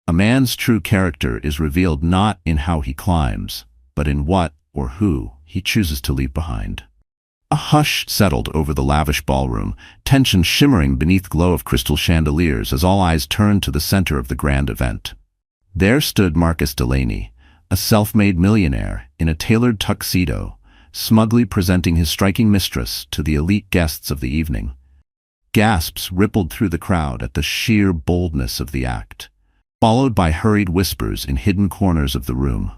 A man's true character is revealed not in how he climbs, but in what or who he chooses to leave behind. A hush settled over the lavish ballroom, tension shimmering beneath glow of crystal chandeliers as all eyes turned to the center of the grand event. There stood Marcus Delaney, a self-made millionaire in a tailored tuxedo, smugly presenting his striking mistress to the elite guests of the evening. Gasps rippled through the crowd at the sheer boldness of the act, followed by hurried whispers in hidden corners of the room.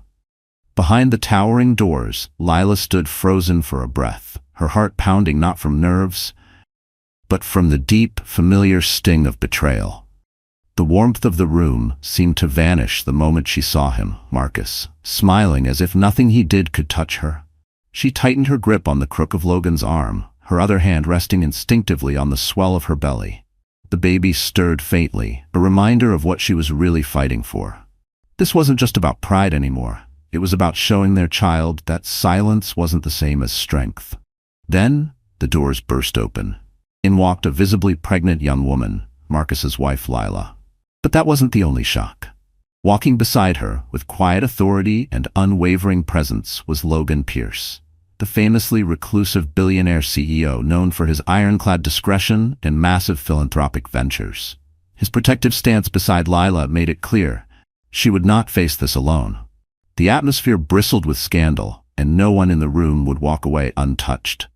Behind the towering doors, Lila stood frozen for a breath, her heart pounding not from nerves, but from the deep, familiar sting of betrayal. The warmth of the room seemed to vanish the moment she saw him, Marcus, smiling as if nothing he did could touch her. She tightened her grip on the crook of Logan's arm, her other hand resting instinctively on the swell of her belly. The baby stirred faintly, a reminder of what she was really fighting for. This wasn't just about pride anymore. It was about showing their child that silence wasn't the same as strength. Then, the doors burst open. In walked a visibly pregnant young woman, Marcus's wife Lila. But that wasn't the only shock. Walking beside her, with quiet authority and unwavering presence, was Logan Pierce, the famously reclusive billionaire CEO known for his ironclad discretion and massive philanthropic ventures. His protective stance beside Lila made it clear she would not face this alone. The atmosphere bristled with scandal, and no one in the room would walk away untouched.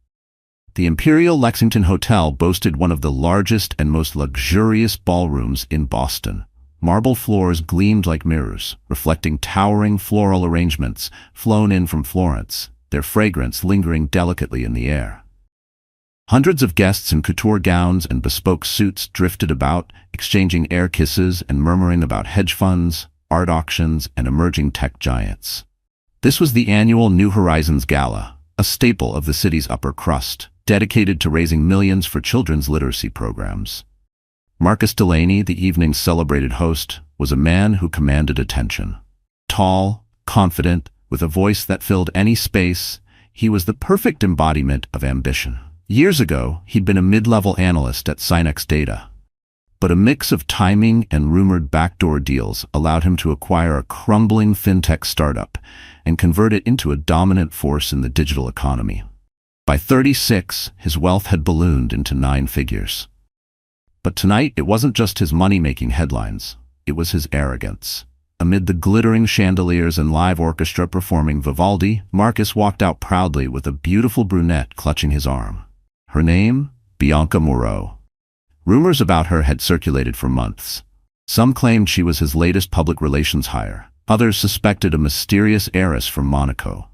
The Imperial Lexington Hotel boasted one of the largest and most luxurious ballrooms in Boston. Marble floors gleamed like mirrors, reflecting towering floral arrangements flown in from Florence, their fragrance lingering delicately in the air. Hundreds of guests in couture gowns and bespoke suits drifted about, exchanging air kisses and murmuring about hedge funds, art auctions, and emerging tech giants. This was the annual New Horizons Gala, a staple of the city's upper crust, dedicated to raising millions for children's literacy programs. Marcus Delaney, the evening's celebrated host, was a man who commanded attention. Tall, confident, with a voice that filled any space, he was the perfect embodiment of ambition. Years ago, he'd been a mid-level analyst at Synex Data. But a mix of timing and rumored backdoor deals allowed him to acquire a crumbling fintech startup and convert it into a dominant force in the digital economy. By 36, his wealth had ballooned into 9 figures. But tonight, it wasn't just his money-making headlines. It was his arrogance. Amid the glittering chandeliers and live orchestra performing Vivaldi, Marcus walked out proudly with a beautiful brunette clutching his arm. Her name? Bianca Moreau. Rumors about her had circulated for months. Some claimed she was his latest public relations hire. Others suspected a mysterious heiress from Monaco.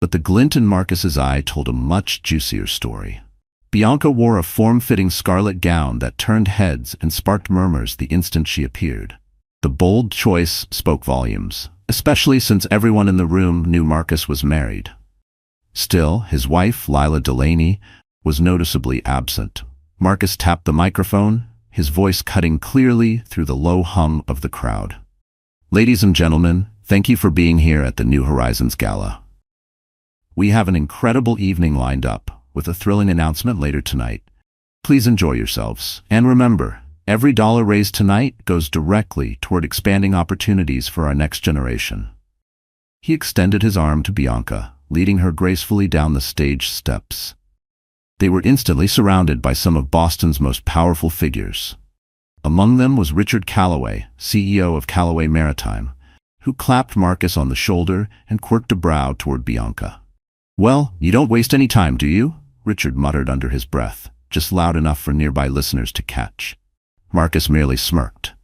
But the glint in Marcus's eye told a much juicier story. Bianca wore a form-fitting scarlet gown that turned heads and sparked murmurs the instant she appeared. The bold choice spoke volumes, especially since everyone in the room knew Marcus was married. Still, his wife, Lila Delaney, was noticeably absent. Marcus tapped the microphone, his voice cutting clearly through the low hum of the crowd. "Ladies and gentlemen, thank you for being here at the New Horizons Gala. We have an incredible evening lined up, with a thrilling announcement later tonight. Please enjoy yourselves. And remember, every dollar raised tonight goes directly toward expanding opportunities for our next generation." He extended his arm to Bianca, leading her gracefully down the stage steps. They were instantly surrounded by some of Boston's most powerful figures. Among them was Richard Callaway, CEO of Callaway Maritime, who clapped Marcus on the shoulder and quirked a brow toward Bianca. "Well, you don't waste any time, do you?" Richard muttered under his breath, just loud enough for nearby listeners to catch. Marcus merely smirked.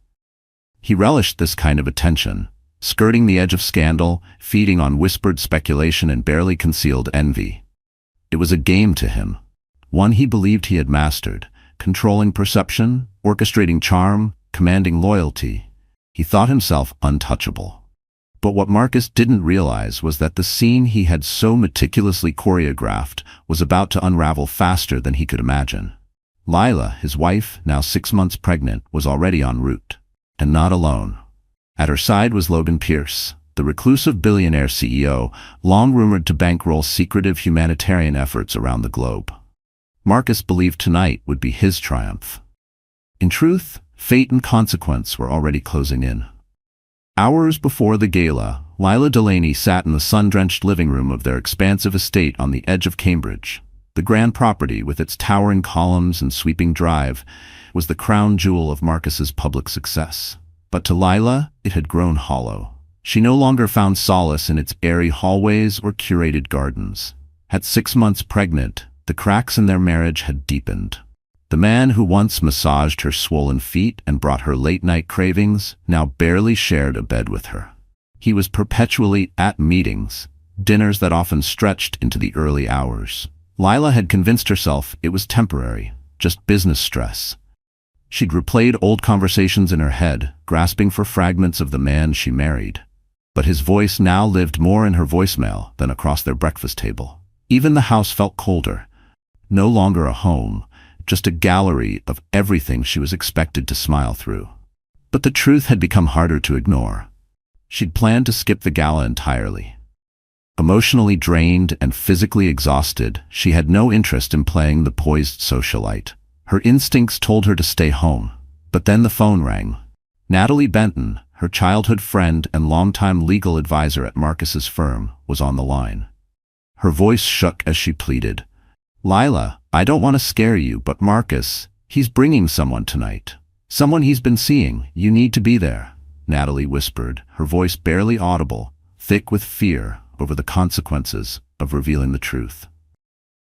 He relished this kind of attention, skirting the edge of scandal, feeding on whispered speculation and barely concealed envy. It was a game to him, one he believed he had mastered, controlling perception, orchestrating charm, commanding loyalty. He thought himself untouchable. But what Marcus didn't realize was that the scene he had so meticulously choreographed was about to unravel faster than he could imagine. Lila, his wife, now 6 months pregnant, was already en route. And not alone. At her side was Logan Pierce, the reclusive billionaire CEO, long rumored to bankroll secretive humanitarian efforts around the globe. Marcus believed tonight would be his triumph. In truth, fate and consequence were already closing in. Hours before the gala, Lila Delaney sat in the sun-drenched living room of their expansive estate on the edge of Cambridge. The grand property, with its towering columns and sweeping drive, was the crown jewel of Marcus's public success. But to Lila, it had grown hollow. She no longer found solace in its airy hallways or curated gardens. At 6 months pregnant, the cracks in their marriage had deepened. The man who once massaged her swollen feet and brought her late-night cravings now barely shared a bed with her. He was perpetually at meetings, dinners that often stretched into the early hours. Lila had convinced herself it was temporary, just business stress. She'd replayed old conversations in her head, grasping for fragments of the man she married. But his voice now lived more in her voicemail than across their breakfast table. Even the house felt colder. No longer a home, just a gallery of everything she was expected to smile through. But the truth had become harder to ignore. She'd planned to skip the gala entirely. Emotionally drained and physically exhausted, she had no interest in playing the poised socialite. Her instincts told her to stay home. But then the phone rang. Natalie Benton, her childhood friend and longtime legal advisor at Marcus's firm, was on the line. Her voice shook as she pleaded, "Lila, I don't want to scare you, but Marcus, he's bringing someone tonight. Someone he's been seeing. You need to be there," Natalie whispered, her voice barely audible, thick with fear over the consequences of revealing the truth.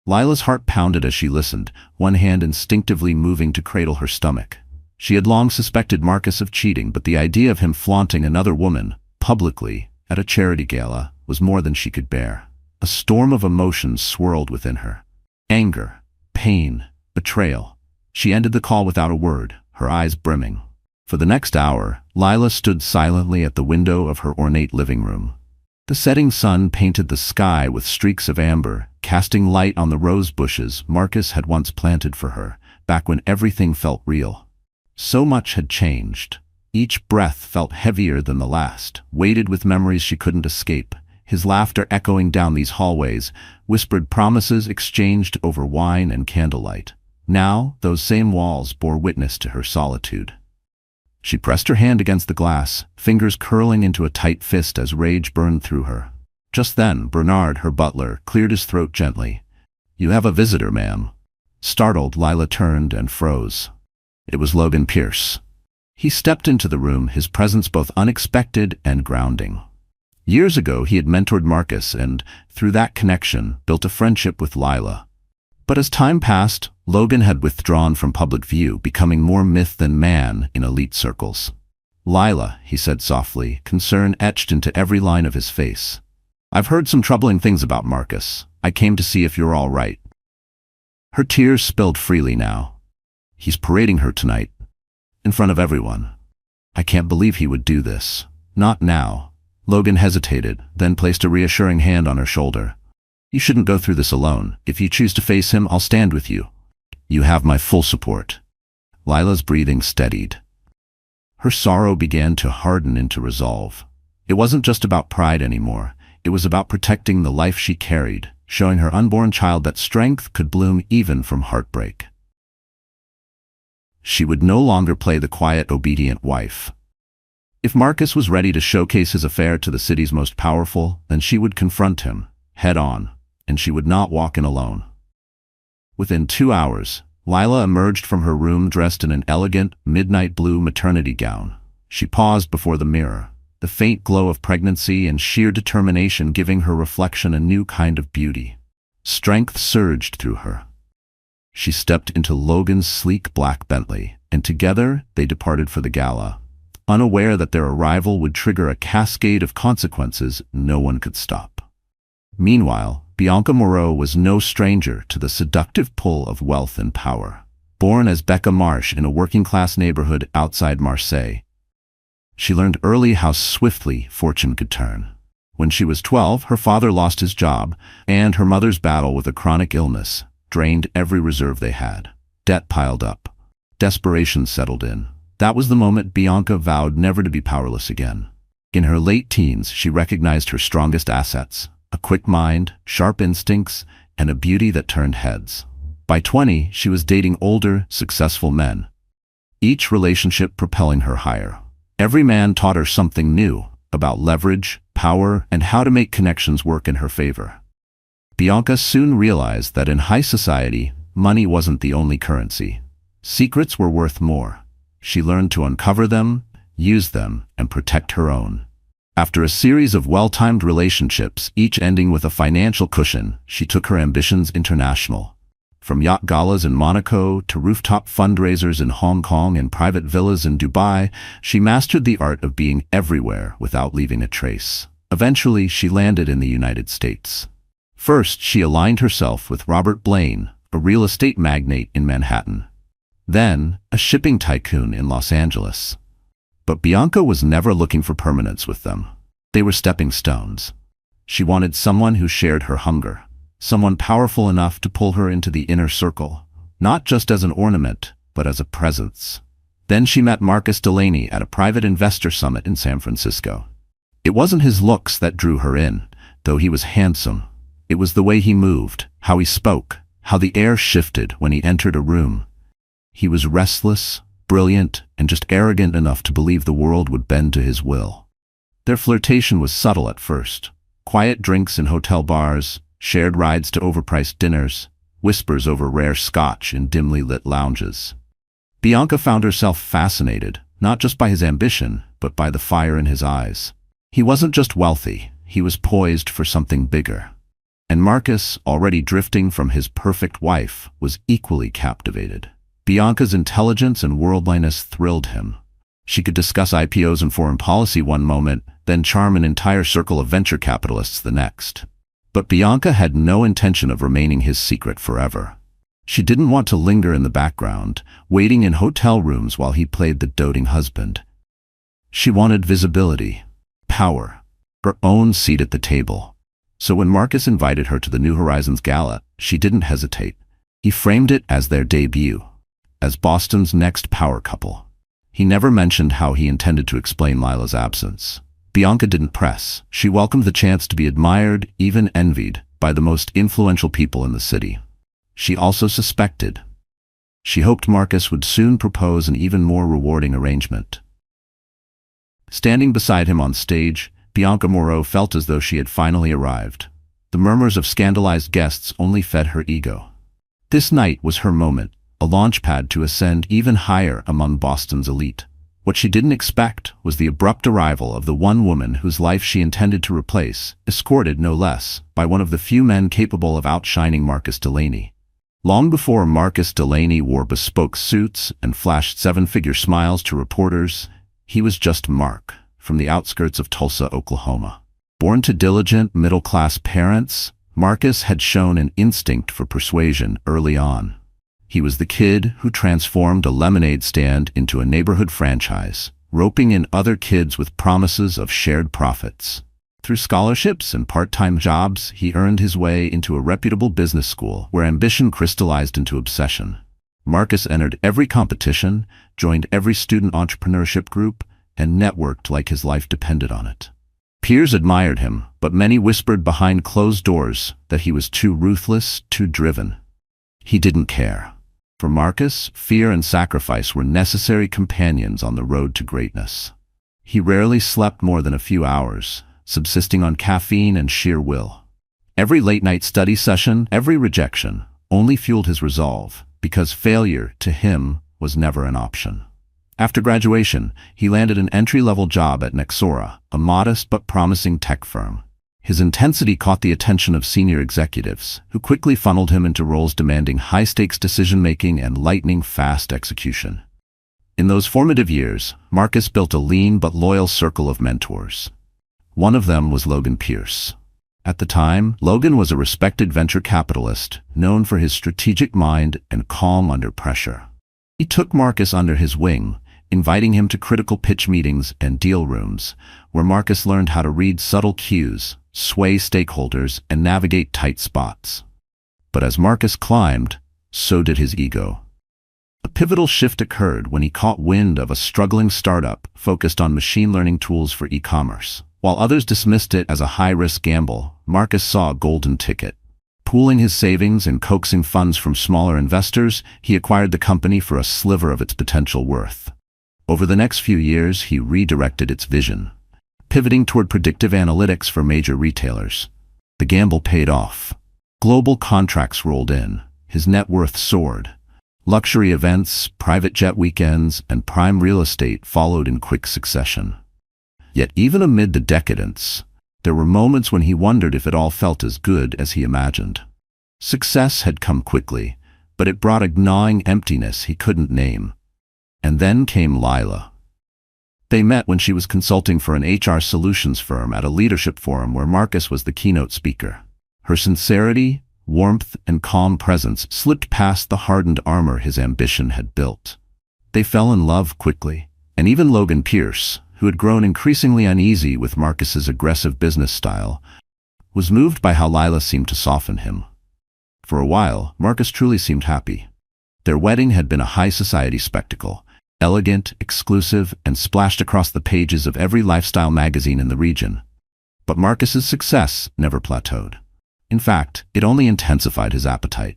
Lila's heart pounded as she listened, one hand instinctively moving to cradle her stomach. She had long suspected Marcus of cheating, but the idea of him flaunting another woman, publicly, at a charity gala, was more than she could bear. A storm of emotions swirled within her. Anger, pain, betrayal. She ended the call without a word, her eyes brimming. For the next hour, Lila stood silently at the window of her ornate living room. The setting sun painted the sky with streaks of amber, casting light on the rose bushes Marcus had once planted for her, back when everything felt real. So much had changed. Each breath felt heavier than the last, weighted with memories she couldn't escape. His laughter echoing down these hallways, whispered promises exchanged over wine and candlelight. Now, those same walls bore witness to her solitude. She pressed her hand against the glass, fingers curling into a tight fist as rage burned through her. Just then, Bernard, her butler, cleared his throat gently. "You have a visitor, ma'am." Startled, Lila turned and froze. It was Logan Pierce. He stepped into the room, his presence both unexpected and grounding. Years ago, he had mentored Marcus and, through that connection, built a friendship with Lila. But as time passed, Logan had withdrawn from public view, becoming more myth than man in elite circles. "Lila," he said softly, concern etched into every line of his face. "I've heard some troubling things about Marcus. I came to see if you're all right." Her tears spilled freely now. "He's parading her tonight, in front of everyone. I can't believe he would do this. Not now." Logan hesitated, then placed a reassuring hand on her shoulder. "You shouldn't go through this alone. If you choose to face him, I'll stand with you. You have my full support." Lila's breathing steadied. Her sorrow began to harden into resolve. It wasn't just about pride anymore. It was about protecting the life she carried, showing her unborn child that strength could bloom even from heartbreak. She would no longer play the quiet, obedient wife. If Marcus was ready to showcase his affair to the city's most powerful, then she would confront him, head on, and she would not walk in alone. Within 2 hours, Lila emerged from her room dressed in an elegant, midnight blue maternity gown. She paused before the mirror, the faint glow of pregnancy and sheer determination giving her reflection a new kind of beauty. Strength surged through her. She stepped into Logan's sleek black Bentley, and together they departed for the gala, unaware that their arrival would trigger a cascade of consequences no one could stop. Meanwhile, Bianca Moreau was no stranger to the seductive pull of wealth and power. Born as Becca Marsh in a working-class neighborhood outside Marseille, she learned early how swiftly fortune could turn. When she was 12, her father lost his job, and her mother's battle with a chronic illness drained every reserve they had. Debt piled up. Desperation settled in. That was the moment Bianca vowed never to be powerless again. In her late teens, she recognized her strongest assets: a quick mind, sharp instincts, and a beauty that turned heads. By 20, she was dating older, successful men, each relationship propelling her higher. Every man taught her something new about leverage, power, and how to make connections work in her favor. Bianca soon realized that in high society, money wasn't the only currency. Secrets were worth more. She learned to uncover them, use them, and protect her own. After a series of well-timed relationships, each ending with a financial cushion, she took her ambitions international. From yacht galas in Monaco to rooftop fundraisers in Hong Kong and private villas in Dubai, she mastered the art of being everywhere without leaving a trace. Eventually, she landed in the United States. First, she aligned herself with Robert Blaine, a real estate magnate in Manhattan. Then, a shipping tycoon in Los Angeles. But Bianca was never looking for permanence with them. They were stepping stones. She wanted someone who shared her hunger. Someone powerful enough to pull her into the inner circle, not just as an ornament, but as a presence. Then she met Marcus Delaney at a private investor summit in San Francisco. It wasn't his looks that drew her in, though he was handsome. It was the way he moved, how he spoke, how the air shifted when he entered a room. He was restless, brilliant, and just arrogant enough to believe the world would bend to his will. Their flirtation was subtle at first. Quiet drinks in hotel bars, shared rides to overpriced dinners, whispers over rare scotch in dimly lit lounges. Bianca found herself fascinated, not just by his ambition, but by the fire in his eyes. He wasn't just wealthy, he was poised for something bigger. And Marcus, already drifting from his perfect wife, was equally captivated. Bianca's intelligence and worldliness thrilled him. She could discuss IPOs and foreign policy one moment, then charm an entire circle of venture capitalists the next. But Bianca had no intention of remaining his secret forever. She didn't want to linger in the background, waiting in hotel rooms while he played the doting husband. She wanted visibility, power, her own seat at the table. So when Marcus invited her to the New Horizons Gala, she didn't hesitate. He framed it as their debut, as Boston's next power couple. He never mentioned how he intended to explain Lila's absence. Bianca didn't press. She welcomed the chance to be admired, even envied, by the most influential people in the city. She also suspected. She hoped Marcus would soon propose an even more rewarding arrangement. Standing beside him on stage, Bianca Moreau felt as though she had finally arrived. The murmurs of scandalized guests only fed her ego. This night was her moment, a launchpad to ascend even higher among Boston's elite. What she didn't expect was the abrupt arrival of the one woman whose life she intended to replace, escorted no less by one of the few men capable of outshining Marcus Delaney. Long before Marcus Delaney wore bespoke suits and flashed seven-figure smiles to reporters, he was just Mark, from the outskirts of Tulsa, Oklahoma. Born to diligent, middle-class parents, Marcus had shown an instinct for persuasion early on. He was the kid who transformed a lemonade stand into a neighborhood franchise, roping in other kids with promises of shared profits. Through scholarships and part-time jobs, he earned his way into a reputable business school where ambition crystallized into obsession. Marcus entered every competition, joined every student entrepreneurship group, and networked like his life depended on it. Peers admired him, but many whispered behind closed doors that he was too ruthless, too driven. He didn't care. For Marcus, fear and sacrifice were necessary companions on the road to greatness. He rarely slept more than a few hours, subsisting on caffeine and sheer will. Every late-night study session, every rejection, only fueled his resolve, because failure, to him, was never an option. After graduation, he landed an entry-level job at Nexora, a modest but promising tech firm. His intensity caught the attention of senior executives, who quickly funneled him into roles demanding high-stakes decision-making and lightning-fast execution. In those formative years, Marcus built a lean but loyal circle of mentors. One of them was Logan Pierce. At the time, Logan was a respected venture capitalist, known for his strategic mind and calm under pressure. He took Marcus under his wing, inviting him to critical pitch meetings and deal rooms, where Marcus learned how to read subtle cues, sway stakeholders, and navigate tight spots. But as Marcus climbed, so did his ego. A pivotal shift occurred when he caught wind of a struggling startup focused on machine learning tools for e-commerce. While others dismissed it as a high-risk gamble, Marcus saw a golden ticket. Pooling his savings and coaxing funds from smaller investors, he acquired the company for a sliver of its potential worth. Over the next few years, he redirected its vision, pivoting toward predictive analytics for major retailers. The gamble paid off. Global contracts rolled in. His net worth soared. Luxury events, private jet weekends, and prime real estate followed in quick succession. Yet even amid the decadence, there were moments when he wondered if it all felt as good as he imagined. Success had come quickly, but it brought a gnawing emptiness he couldn't name. And then came Lila. They met when she was consulting for an HR solutions firm at a leadership forum where Marcus was the keynote speaker. Her sincerity, warmth, and calm presence slipped past the hardened armor his ambition had built. They fell in love quickly, and even Logan Pierce, who had grown increasingly uneasy with Marcus's aggressive business style, was moved by how Lila seemed to soften him. For a while, Marcus truly seemed happy. Their wedding had been a high society spectacle, elegant, exclusive, and splashed across the pages of every lifestyle magazine in the region. But Marcus's success never plateaued. In fact, it only intensified his appetite.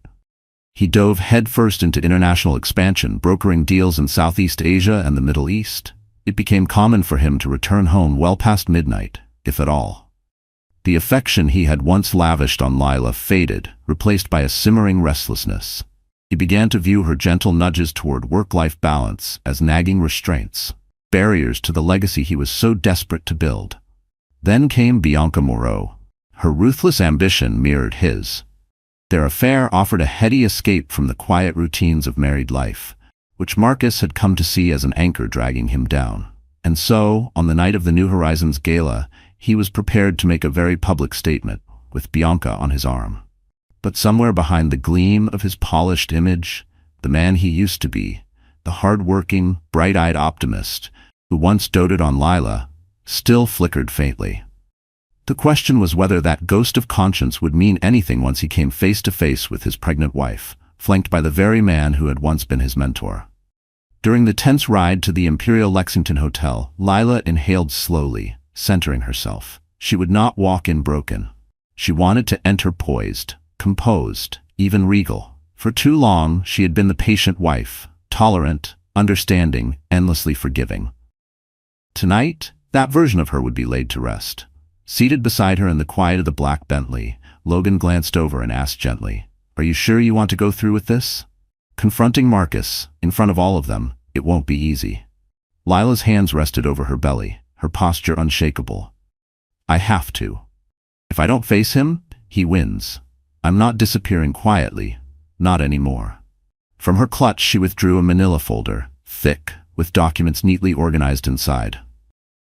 He dove headfirst into international expansion, brokering deals in Southeast Asia and the Middle East. It became common for him to return home well past midnight, if at all. The affection he had once lavished on Lila faded, replaced by a simmering restlessness. He began to view her gentle nudges toward work-life balance as nagging restraints, barriers to the legacy he was so desperate to build. Then came Bianca Moreau. Her ruthless ambition mirrored his. Their affair offered a heady escape from the quiet routines of married life, which Marcus had come to see as an anchor dragging him down. And so, on the night of the New Horizons gala, he was prepared to make a very public statement, with Bianca on his arm. But somewhere behind the gleam of his polished image, the man he used to be, the hard-working, bright-eyed optimist who once doted on Lila, still flickered faintly. The question was whether that ghost of conscience would mean anything once he came face to face with his pregnant wife, flanked by the very man who had once been his mentor. During the tense ride to the Imperial Lexington Hotel, Lila inhaled slowly, centering herself. She would not walk in broken. She wanted to enter poised, composed, even regal. For too long, she had been the patient wife, tolerant, understanding, endlessly forgiving. Tonight, that version of her would be laid to rest. Seated beside her in the quiet of the black Bentley, Logan glanced over and asked gently, "Are you sure you want to go through with this?" Confronting Marcus, in front of all of them, it won't be easy. Lila's hands rested over her belly, her posture unshakable. "I have to. If I don't face him, he wins. I'm not disappearing quietly, not anymore." From her clutch she withdrew a manila folder, thick, with documents neatly organized inside.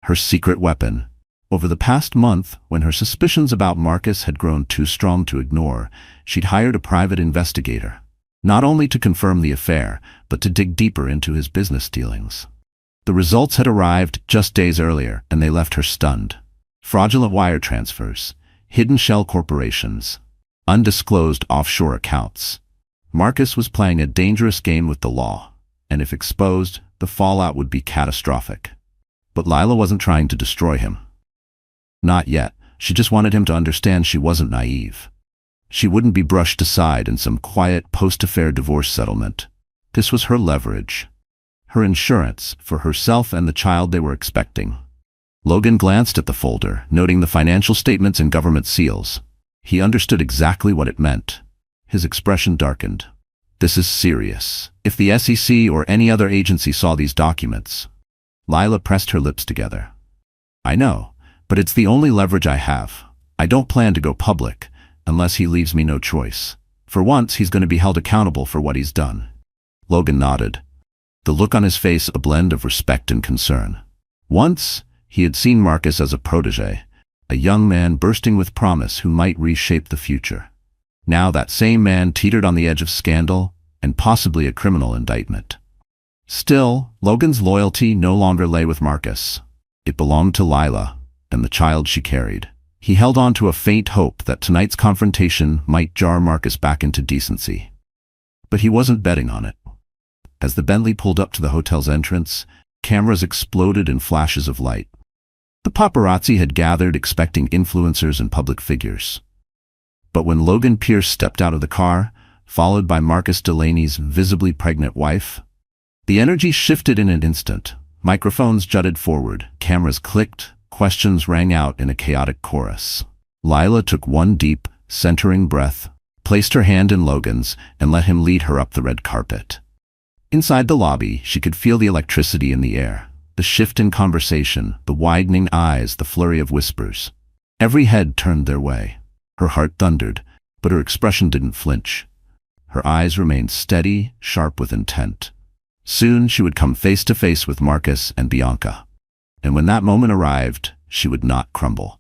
Her secret weapon. Over the past month, when her suspicions about Marcus had grown too strong to ignore, she'd hired a private investigator, not only to confirm the affair, but to dig deeper into his business dealings. The results had arrived just days earlier, and they left her stunned. Fraudulent wire transfers, hidden shell corporations, undisclosed offshore accounts. Marcus was playing a dangerous game with the law, and if exposed, the fallout would be catastrophic. But Lila wasn't trying to destroy him. Not yet. She just wanted him to understand she wasn't naive. She wouldn't be brushed aside in some quiet post-affair divorce settlement. This was her leverage, her insurance for herself and the child they were expecting. Logan glanced at the folder, noting the financial statements and government seals. He understood exactly what it meant. His expression darkened. "This is serious. If the SEC or any other agency saw these documents..." Lila pressed her lips together. "I know, but it's the only leverage I have. I don't plan to go public, unless he leaves me no choice. For once, he's going to be held accountable for what he's done." Logan nodded, the look on his face a blend of respect and concern. Once, he had seen Marcus as a protege, a young man bursting with promise who might reshape the future. Now that same man teetered on the edge of scandal and possibly a criminal indictment. Still, Logan's loyalty no longer lay with Marcus. It belonged to Lila and the child she carried. He held on to a faint hope that tonight's confrontation might jar Marcus back into decency. But he wasn't betting on it. As the Bentley pulled up to the hotel's entrance, cameras exploded in flashes of light. The paparazzi had gathered, expecting influencers and public figures. But when Logan Pierce stepped out of the car, followed by Marcus Delaney's visibly pregnant wife, the energy shifted in an instant. Microphones jutted forward, cameras clicked, questions rang out in a chaotic chorus. Lila took one deep, centering breath, placed her hand in Logan's, and let him lead her up the red carpet. Inside the lobby, she could feel the electricity in the air, the shift in conversation, the widening eyes, the flurry of whispers. Every head turned their way. Her heart thundered, but her expression didn't flinch. Her eyes remained steady, sharp with intent. Soon she would come face to face with Marcus and Bianca. And when that moment arrived, she would not crumble.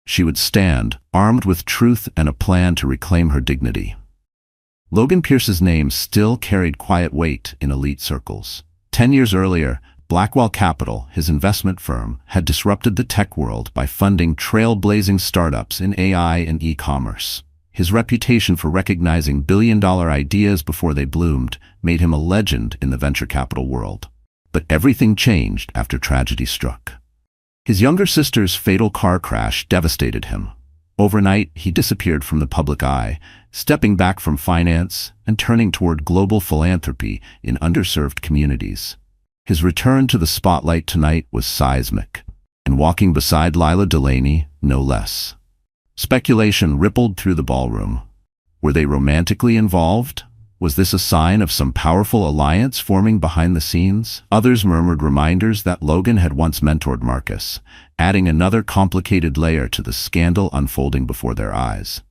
She would stand, armed with truth and a plan to reclaim her dignity. Logan Pierce's name still carried quiet weight in elite circles. 10 years earlier, Blackwell Capital, his investment firm, had disrupted the tech world by funding trailblazing startups in AI and e-commerce. His reputation for recognizing billion-dollar ideas before they bloomed made him a legend in the venture capital world. But everything changed after tragedy struck. His younger sister's fatal car crash devastated him. Overnight, he disappeared from the public eye, stepping back from finance and turning toward global philanthropy in underserved communities. His return to the spotlight tonight was seismic, and walking beside Lila Delaney, no less. Speculation rippled through the ballroom. Were they romantically involved? Was this a sign of some powerful alliance forming behind the scenes? Others murmured reminders that Logan had once mentored Marcus, adding another complicated layer to the scandal unfolding before their eyes.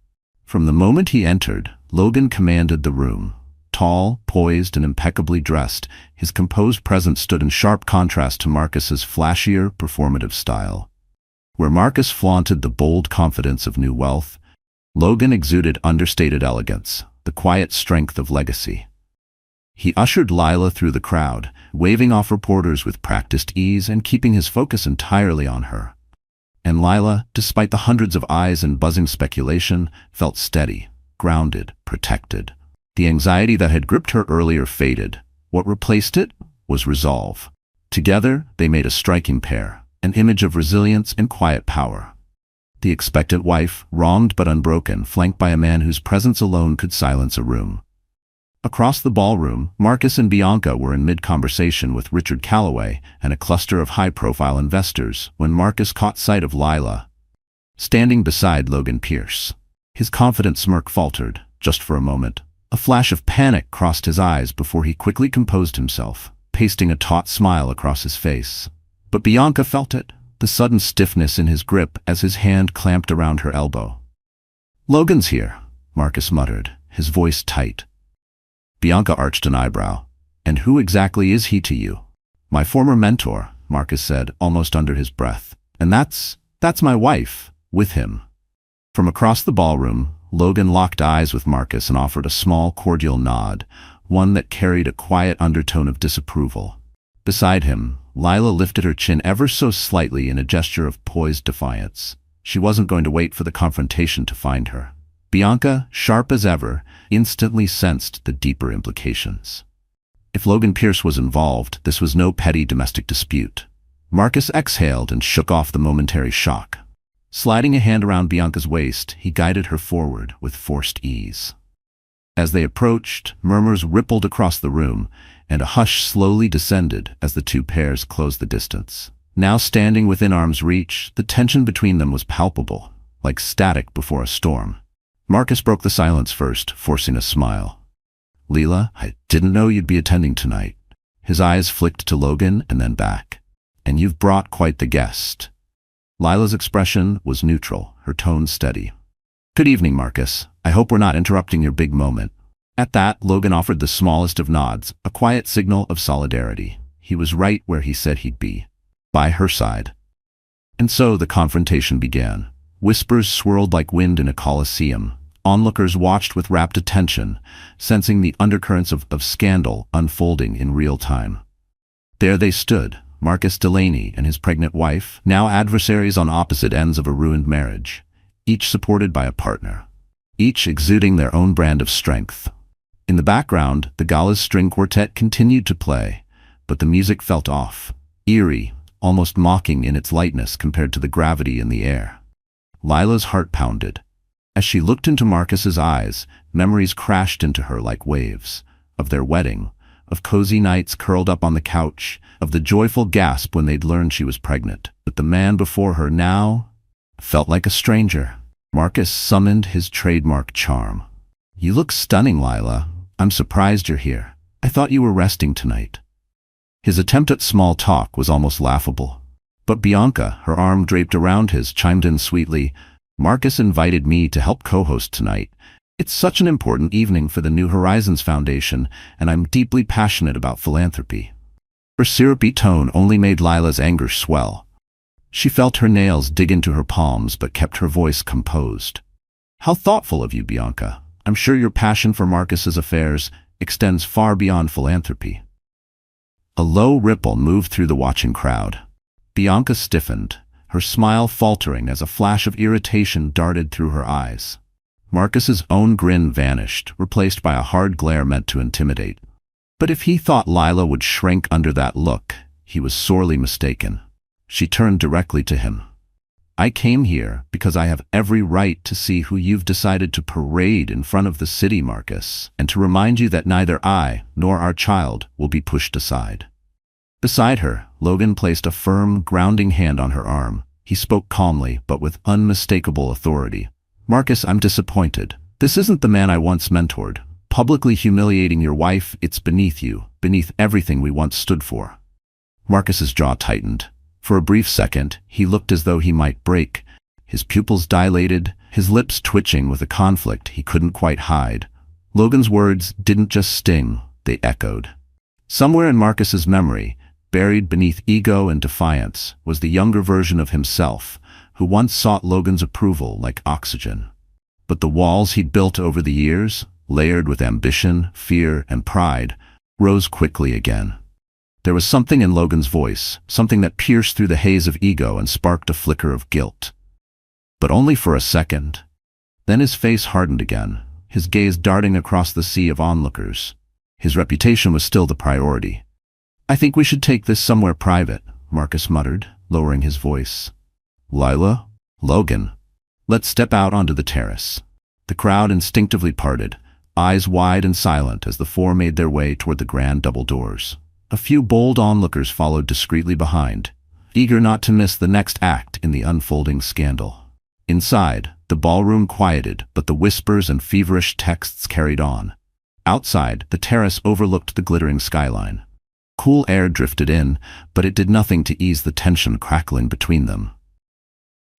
From the moment he entered, Logan commanded the room. Tall, poised, and impeccably dressed, his composed presence stood in sharp contrast to Marcus's flashier, performative style. Where Marcus flaunted the bold confidence of new wealth, Logan exuded understated elegance, the quiet strength of legacy. He ushered Lila through the crowd, waving off reporters with practiced ease and keeping his focus entirely on her. And Lila, despite the hundreds of eyes and buzzing speculation, felt steady, grounded, protected. The anxiety that had gripped her earlier faded. What replaced it was resolve. Together, they made a striking pair, an image of resilience and quiet power. The expectant wife, wronged but unbroken, flanked by a man whose presence alone could silence a room. Across the ballroom, Marcus and Bianca were in mid-conversation with Richard Calloway and a cluster of high-profile investors when Marcus caught sight of Lila, standing beside Logan Pierce. His confident smirk faltered, just for a moment. A flash of panic crossed his eyes before he quickly composed himself, pasting a taut smile across his face. But Bianca felt it, the sudden stiffness in his grip as his hand clamped around her elbow. "Logan's here," Marcus muttered, his voice tight. Bianca arched an eyebrow. "And who exactly is he to you?" "My former mentor," Marcus said, almost under his breath. "And that's my wife, with him." From across the ballroom, Logan locked eyes with Marcus and offered a small, cordial nod, one that carried a quiet undertone of disapproval. Beside him, Lila lifted her chin ever so slightly in a gesture of poised defiance. She wasn't going to wait for the confrontation to find her. Bianca, sharp as ever, instantly sensed the deeper implications. If Logan Pierce was involved, this was no petty domestic dispute. Marcus exhaled and shook off the momentary shock. Sliding a hand around Bianca's waist, he guided her forward with forced ease. As they approached, murmurs rippled across the room, and a hush slowly descended as the two pairs closed the distance. Now standing within arm's reach, the tension between them was palpable, like static before a storm. Marcus broke the silence first, forcing a smile. "Lila, I didn't know you'd be attending tonight." His eyes flicked to Logan and then back. "And you've brought quite the guest." Lila's expression was neutral, her tone steady. "Good evening, Marcus. I hope we're not interrupting your big moment." At that, Logan offered the smallest of nods, a quiet signal of solidarity. He was right where he said he'd be, by her side. And so the confrontation began. Whispers swirled like wind in a coliseum. Onlookers watched with rapt attention, sensing the undercurrents of scandal unfolding in real time. There they stood, Marcus Delaney and his pregnant wife, now adversaries on opposite ends of a ruined marriage, each supported by a partner, each exuding their own brand of strength. In the background, the gala's string quartet continued to play, but the music felt off, eerie, almost mocking in its lightness compared to the gravity in the air. Lila's heart pounded. As she looked into Marcus's eyes, memories crashed into her like waves, of their wedding, of cozy nights curled up on the couch, of the joyful gasp when they'd learned she was pregnant. But the man before her now felt like a stranger. Marcus summoned his trademark charm. "You look stunning, Lila. I'm surprised you're here. I thought you were resting tonight." His attempt at small talk was almost laughable. But Bianca, her arm draped around his, chimed in sweetly, "Marcus invited me to help co-host tonight. It's such an important evening for the New Horizons Foundation, and I'm deeply passionate about philanthropy." Her syrupy tone only made Lila's anger swell. She felt her nails dig into her palms but kept her voice composed. "How thoughtful of you, Bianca. I'm sure your passion for Marcus's affairs extends far beyond philanthropy." A low ripple moved through the watching crowd. Bianca stiffened, her smile faltering as a flash of irritation darted through her eyes. Marcus's own grin vanished, replaced by a hard glare meant to intimidate. But if he thought Lila would shrink under that look, he was sorely mistaken. She turned directly to him. "I came here because I have every right to see who you've decided to parade in front of the city, Marcus, and to remind you that neither I nor our child will be pushed aside." Beside her, Logan placed a firm, grounding hand on her arm. He spoke calmly, but with unmistakable authority. "Marcus, I'm disappointed. This isn't the man I once mentored. Publicly humiliating your wife, it's beneath you, beneath everything we once stood for." Marcus's jaw tightened. For a brief second, he looked as though he might break. His pupils dilated, his lips twitching with a conflict he couldn't quite hide. Logan's words didn't just sting, they echoed. Somewhere in Marcus's memory, buried beneath ego and defiance, was the younger version of himself, who once sought Logan's approval like oxygen. But the walls he'd built over the years, layered with ambition, fear, and pride, rose quickly again. There was something in Logan's voice, something that pierced through the haze of ego and sparked a flicker of guilt. But only for a second. Then his face hardened again, his gaze darting across the sea of onlookers. His reputation was still the priority. "I think we should take this somewhere private," Marcus muttered, lowering his voice. "Lila? Logan. Let's step out onto the terrace." The crowd instinctively parted, eyes wide and silent as the four made their way toward the grand double doors. A few bold onlookers followed discreetly behind, eager not to miss the next act in the unfolding scandal. Inside, the ballroom quieted, but the whispers and feverish texts carried on. Outside, the terrace overlooked the glittering skyline. Cool air drifted in, but it did nothing to ease the tension crackling between them.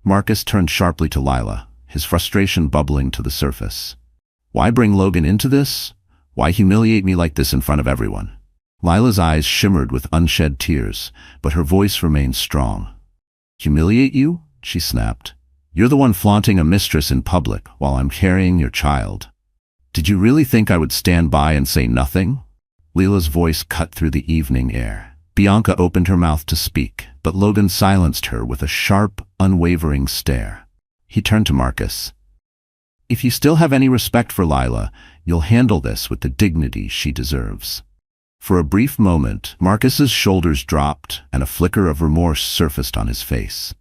Marcus turned sharply to Lila, his frustration bubbling to the surface. "Why bring Logan into this? Why humiliate me like this in front of everyone?" Lila's eyes shimmered with unshed tears, but her voice remained strong. "Humiliate you?" she snapped. "You're the one flaunting a mistress in public while I'm carrying your child. Did you really think I would stand by and say nothing?" Lila's voice cut through the evening air. Bianca opened her mouth to speak, but Logan silenced her with a sharp, unwavering stare. He turned to Marcus. "If you still have any respect for Lila, you'll handle this with the dignity she deserves." For a brief moment, Marcus's shoulders dropped and a flicker of remorse surfaced on his face.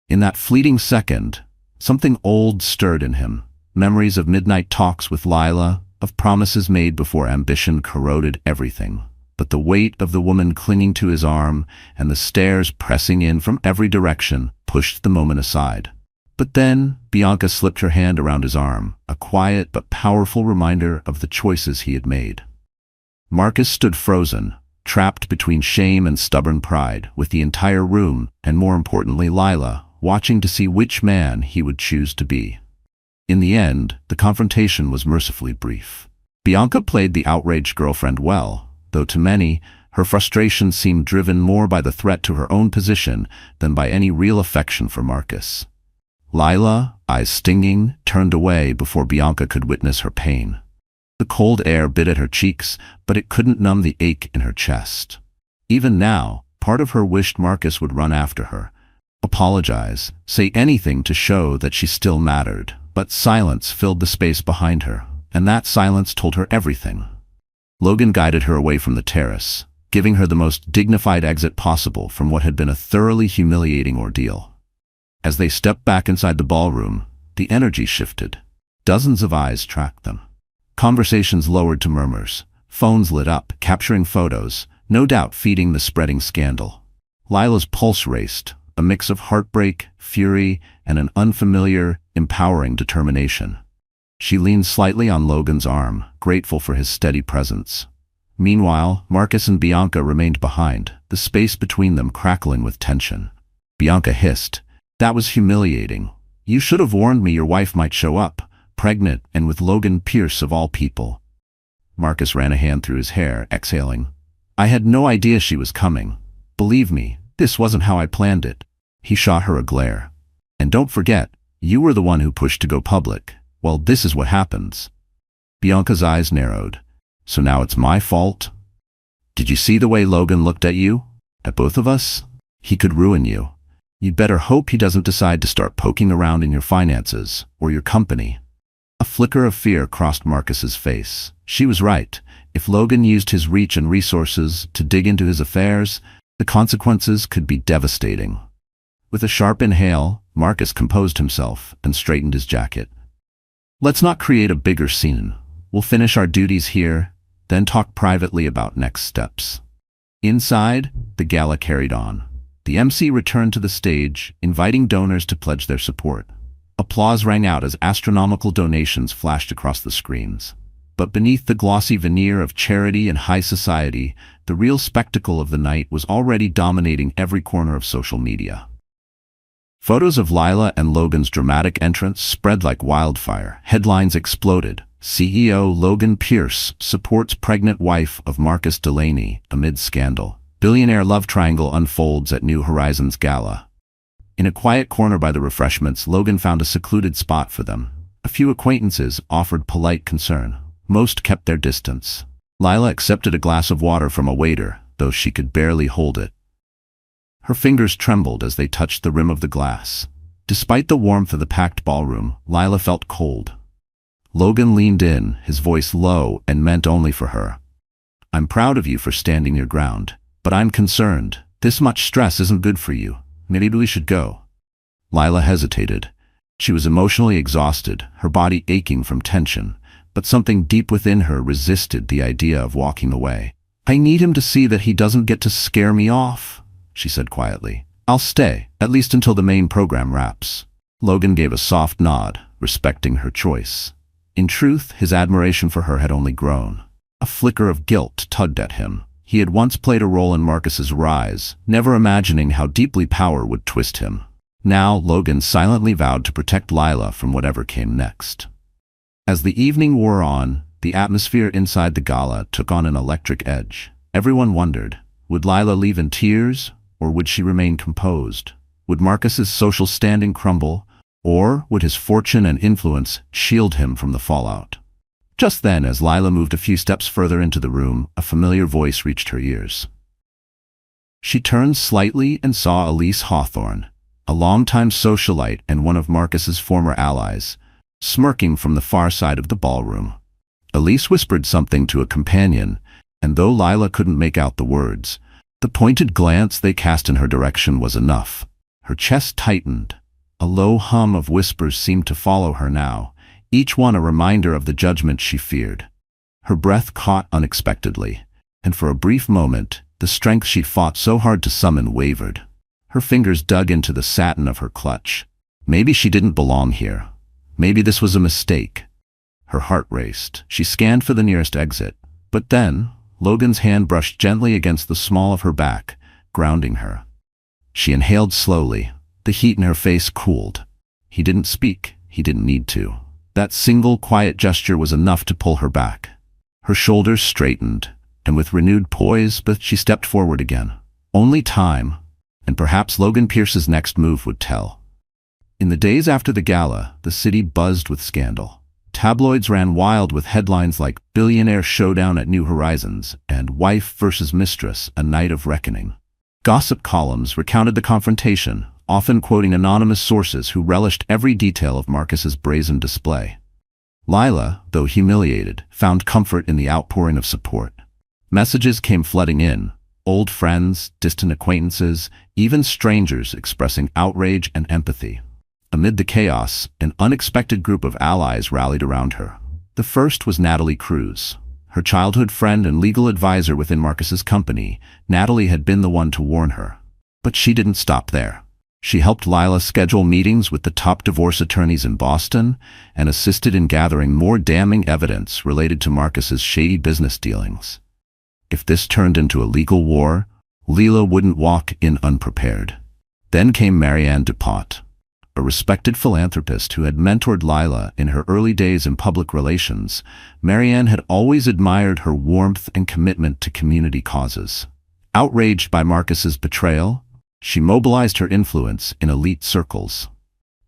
In that fleeting second, something old stirred in him. Memories of midnight talks with Lila, of promises made before ambition corroded everything. But the weight of the woman clinging to his arm and the stares pressing in from every direction pushed the moment aside. But then, Bianca slipped her hand around his arm, a quiet but powerful reminder of the choices he had made. Marcus stood frozen, trapped between shame and stubborn pride, with the entire room, and more importantly Lila, watching to see which man he would choose to be. In the end, the confrontation was mercifully brief. Bianca played the outraged girlfriend well, though to many, her frustration seemed driven more by the threat to her own position than by any real affection for Marcus. Lila, eyes stinging, turned away before Bianca could witness her pain. The cold air bit at her cheeks, but it couldn't numb the ache in her chest. Even now, part of her wished Marcus would run after her, apologize, say anything to show that she still mattered. But silence filled the space behind her, and that silence told her everything. Logan guided her away from the terrace, giving her the most dignified exit possible from what had been a thoroughly humiliating ordeal. As they stepped back inside the ballroom, the energy shifted. Dozens of eyes tracked them. Conversations lowered to murmurs, Phones lit up, capturing photos, no doubt feeding the spreading scandal. Lila's pulse raced, a mix of heartbreak, fury, and an unfamiliar, empowering determination. She leaned slightly on Logan's arm, grateful for his steady presence. Meanwhile, Marcus and Bianca remained behind, the space between them crackling with tension. Bianca hissed, "That was humiliating. You should have warned me your wife might show up, pregnant and with Logan Pierce of all people." Marcus ran a hand through his hair, exhaling, "I had no idea she was coming. Believe me, this wasn't how I planned it." He shot her a glare. "And don't forget, you were the one who pushed to go public. Well, this is what happens." Bianca's eyes narrowed. "So now it's my fault? Did you see the way Logan looked at you? At both of us? He could ruin you. You'd better hope he doesn't decide to start poking around in your finances, or your company." A flicker of fear crossed Marcus's face. She was right. If Logan used his reach and resources to dig into his affairs, the consequences could be devastating. With a sharp inhale, Marcus composed himself and straightened his jacket. "Let's not create a bigger scene. We'll finish our duties here, then talk privately about next steps." Inside, the gala carried on. The MC returned to the stage, inviting donors to pledge their support. Applause rang out as astronomical donations flashed across the screens. But beneath the glossy veneer of charity and high society, the real spectacle of the night was already dominating every corner of social media. Photos of Lila and Logan's dramatic entrance spread like wildfire. Headlines exploded. CEO Logan Pierce supports pregnant wife of Marcus Delaney amid scandal. Billionaire love triangle unfolds at New Horizons gala. In a quiet corner by the refreshments, Logan found a secluded spot for them. A few acquaintances offered polite concern. Most kept their distance. Lila accepted a glass of water from a waiter, though she could barely hold it. Her fingers trembled as they touched the rim of the glass. Despite the warmth of the packed ballroom, Lila felt cold. Logan leaned in, his voice low and meant only for her. "I'm proud of you for standing your ground, but I'm concerned. This much stress isn't good for you. Maybe we should go." Lila hesitated. She was emotionally exhausted, her body aching from tension, but something deep within her resisted the idea of walking away. "I need him to see that he doesn't get to scare me off," she said quietly. "I'll stay, at least until the main program wraps." Logan gave a soft nod, respecting her choice. In truth, his admiration for her had only grown. A flicker of guilt tugged at him. He had once played a role in Marcus's rise, never imagining how deeply power would twist him. Now, Logan silently vowed to protect Lila from whatever came next. As the evening wore on, the atmosphere inside the gala took on an electric edge. Everyone wondered, would Lila leave in tears, or would she remain composed? Would Marcus's social standing crumble, or would his fortune and influence shield him from the fallout? Just then, as Lila moved a few steps further into the room, a familiar voice reached her ears. She turned slightly and saw Elise Hawthorne, a longtime socialite and one of Marcus's former allies, smirking from the far side of the ballroom. Elise whispered something to a companion, and though Lila couldn't make out the words, the pointed glance they cast in her direction was enough. Her chest tightened. A low hum of whispers seemed to follow her now, each one a reminder of the judgment she feared. Her breath caught unexpectedly, and for a brief moment, the strength she'd fought so hard to summon wavered. Her fingers dug into the satin of her clutch. Maybe she didn't belong here. Maybe this was a mistake. Her heart raced. She scanned for the nearest exit. But then, Logan's hand brushed gently against the small of her back, grounding her. She inhaled slowly. The heat in her face cooled. He didn't speak. He didn't need to. That single quiet gesture was enough to pull her back. Her shoulders straightened, and with renewed poise, she stepped forward again. Only time, and perhaps Logan Pierce's next move would tell. In the days after the gala, the city buzzed with scandal. Tabloids ran wild with headlines like "Billionaire Showdown at New Horizons" and "Wife versus Mistress, a Night of Reckoning." Gossip columns recounted the confrontation, often quoting anonymous sources who relished every detail of Marcus's brazen display. Lila, though humiliated, found comfort in the outpouring of support. Messages came flooding in, old friends, distant acquaintances, even strangers expressing outrage and empathy. Amid the chaos, an unexpected group of allies rallied around her. The first was Natalie Cruz. Her childhood friend and legal advisor within Marcus's company, Natalie had been the one to warn her. But she didn't stop there. She helped Lila schedule meetings with the top divorce attorneys in Boston and assisted in gathering more damning evidence related to Marcus's shady business dealings. If this turned into a legal war, Lila wouldn't walk in unprepared. Then came Marianne DuPont, a respected philanthropist who had mentored Lila in her early days in public relations. Marianne had always admired her warmth and commitment to community causes. Outraged by Marcus's betrayal, she mobilized her influence in elite circles.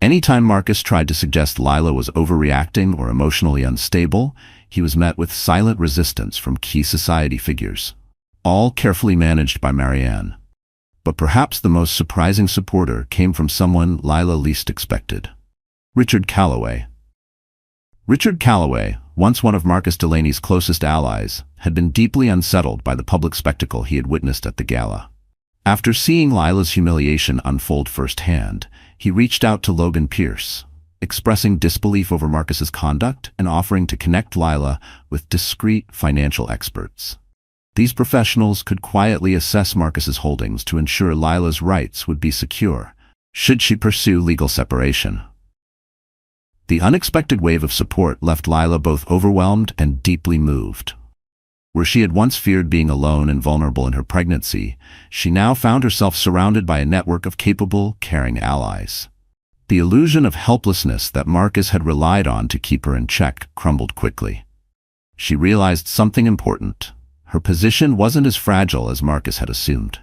Anytime Marcus tried to suggest Lila was overreacting or emotionally unstable, he was met with silent resistance from key society figures, all carefully managed by Marianne. But perhaps the most surprising supporter came from someone Lila least expected: Richard Calloway. Richard Calloway, once one of Marcus Delaney's closest allies, had been deeply unsettled by the public spectacle he had witnessed at the gala. After seeing Lila's humiliation unfold firsthand, he reached out to Logan Pierce, expressing disbelief over Marcus's conduct and offering to connect Lila with discreet financial experts. These professionals could quietly assess Marcus's holdings to ensure Lila's rights would be secure, should she pursue legal separation. The unexpected wave of support left Lila both overwhelmed and deeply moved. Where she had once feared being alone and vulnerable in her pregnancy, she now found herself surrounded by a network of capable, caring allies. The illusion of helplessness that Marcus had relied on to keep her in check crumbled quickly. She realized something important: her position wasn't as fragile as Marcus had assumed.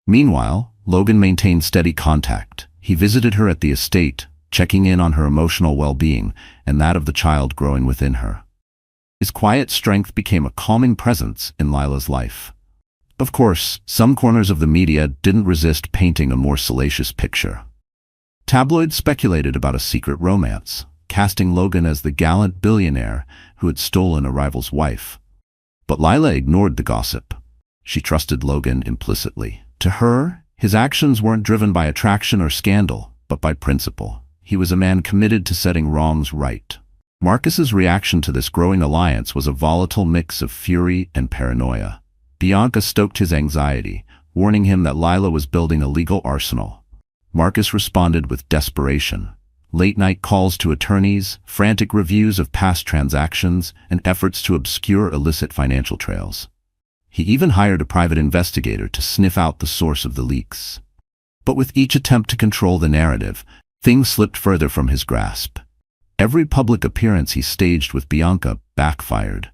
Meanwhile, Logan maintained steady contact. He visited her at the estate, checking in on her emotional well-being and that of the child growing within her. His quiet strength became a calming presence in Lila's life. Of course, some corners of the media didn't resist painting a more salacious picture. Tabloids speculated about a secret romance, casting Logan as the gallant billionaire who had stolen a rival's wife. But Lila ignored the gossip. She trusted Logan implicitly. To her, his actions weren't driven by attraction or scandal, but by principle. He was a man committed to setting wrongs right. Marcus's reaction to this growing alliance was a volatile mix of fury and paranoia. Bianca stoked his anxiety, warning him that Lila was building a legal arsenal. Marcus responded with desperation: late-night calls to attorneys, frantic reviews of past transactions, and efforts to obscure illicit financial trails. He even hired a private investigator to sniff out the source of the leaks. But with each attempt to control the narrative, things slipped further from his grasp. Every public appearance he staged with Bianca backfired.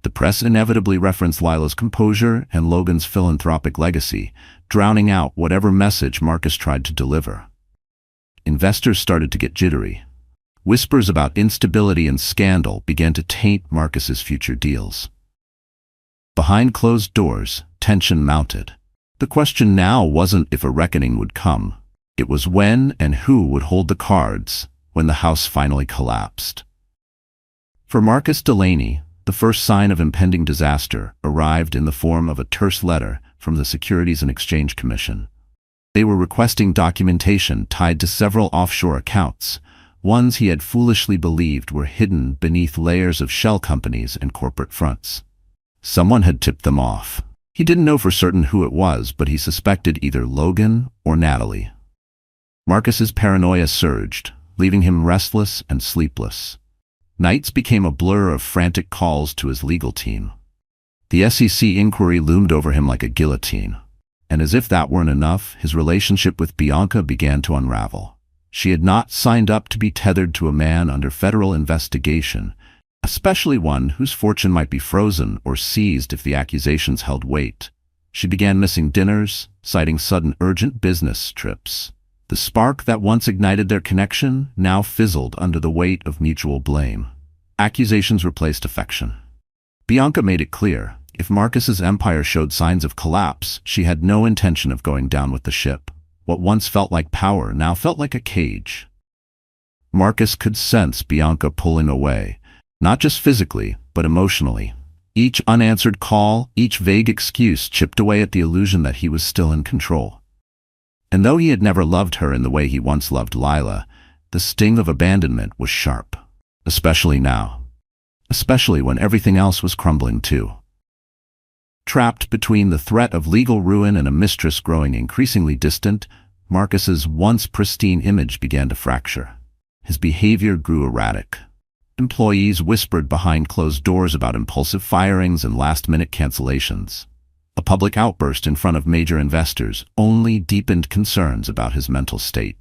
The press inevitably referenced Lila's composure and Logan's philanthropic legacy, drowning out whatever message Marcus tried to deliver. Investors started to get jittery. Whispers about instability and scandal began to taint Marcus's future deals. Behind closed doors, tension mounted. The question now wasn't if a reckoning would come. It was when and who would hold the cards when the house finally collapsed. For Marcus Delaney, the first sign of impending disaster arrived in the form of a terse letter from the Securities and Exchange Commission. They were requesting documentation tied to several offshore accounts, ones he had foolishly believed were hidden beneath layers of shell companies and corporate fronts. Someone had tipped them off. He didn't know for certain who it was, but he suspected either Logan or Natalie. Marcus's paranoia surged, leaving him restless and sleepless. Nights became a blur of frantic calls to his legal team. The SEC inquiry loomed over him like a guillotine. And as if that weren't enough, his relationship with Bianca began to unravel. She had not signed up to be tethered to a man under federal investigation, especially one whose fortune might be frozen or seized if the accusations held weight. She began missing dinners, citing sudden urgent business trips. The spark that once ignited their connection now fizzled under the weight of mutual blame. Accusations replaced affection. Bianca made it clear: if Marcus's empire showed signs of collapse, she had no intention of going down with the ship. What once felt like power now felt like a cage. Marcus could sense Bianca pulling away, not just physically, but emotionally. Each unanswered call, each vague excuse chipped away at the illusion that he was still in control. And though he had never loved her in the way he once loved Lila, the sting of abandonment was sharp, especially now. especially when everything else was crumbling too. Trapped between the threat of legal ruin and a mistress growing increasingly distant, Marcus's once pristine image began to fracture. His behavior grew erratic. Employees whispered behind closed doors about impulsive firings and last-minute cancellations. A public outburst in front of major investors only deepened concerns about his mental state.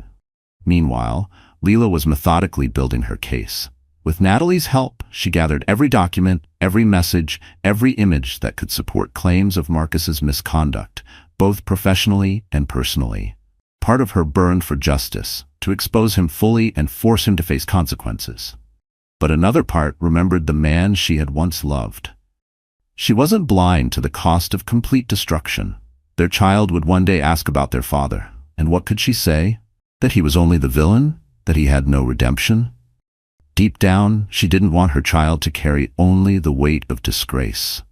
Meanwhile, Leela was methodically building her case. With Natalie's help, she gathered every document, every message, every image that could support claims of Marcus's misconduct, both professionally and personally. Part of her burned for justice, to expose him fully and force him to face consequences. But another part remembered the man she had once loved. She wasn't blind to the cost of complete destruction. Their child would one day ask about their father, and what could she say? That he was only the villain? That he had no redemption? Deep down, she didn't want her child to carry only the weight of disgrace.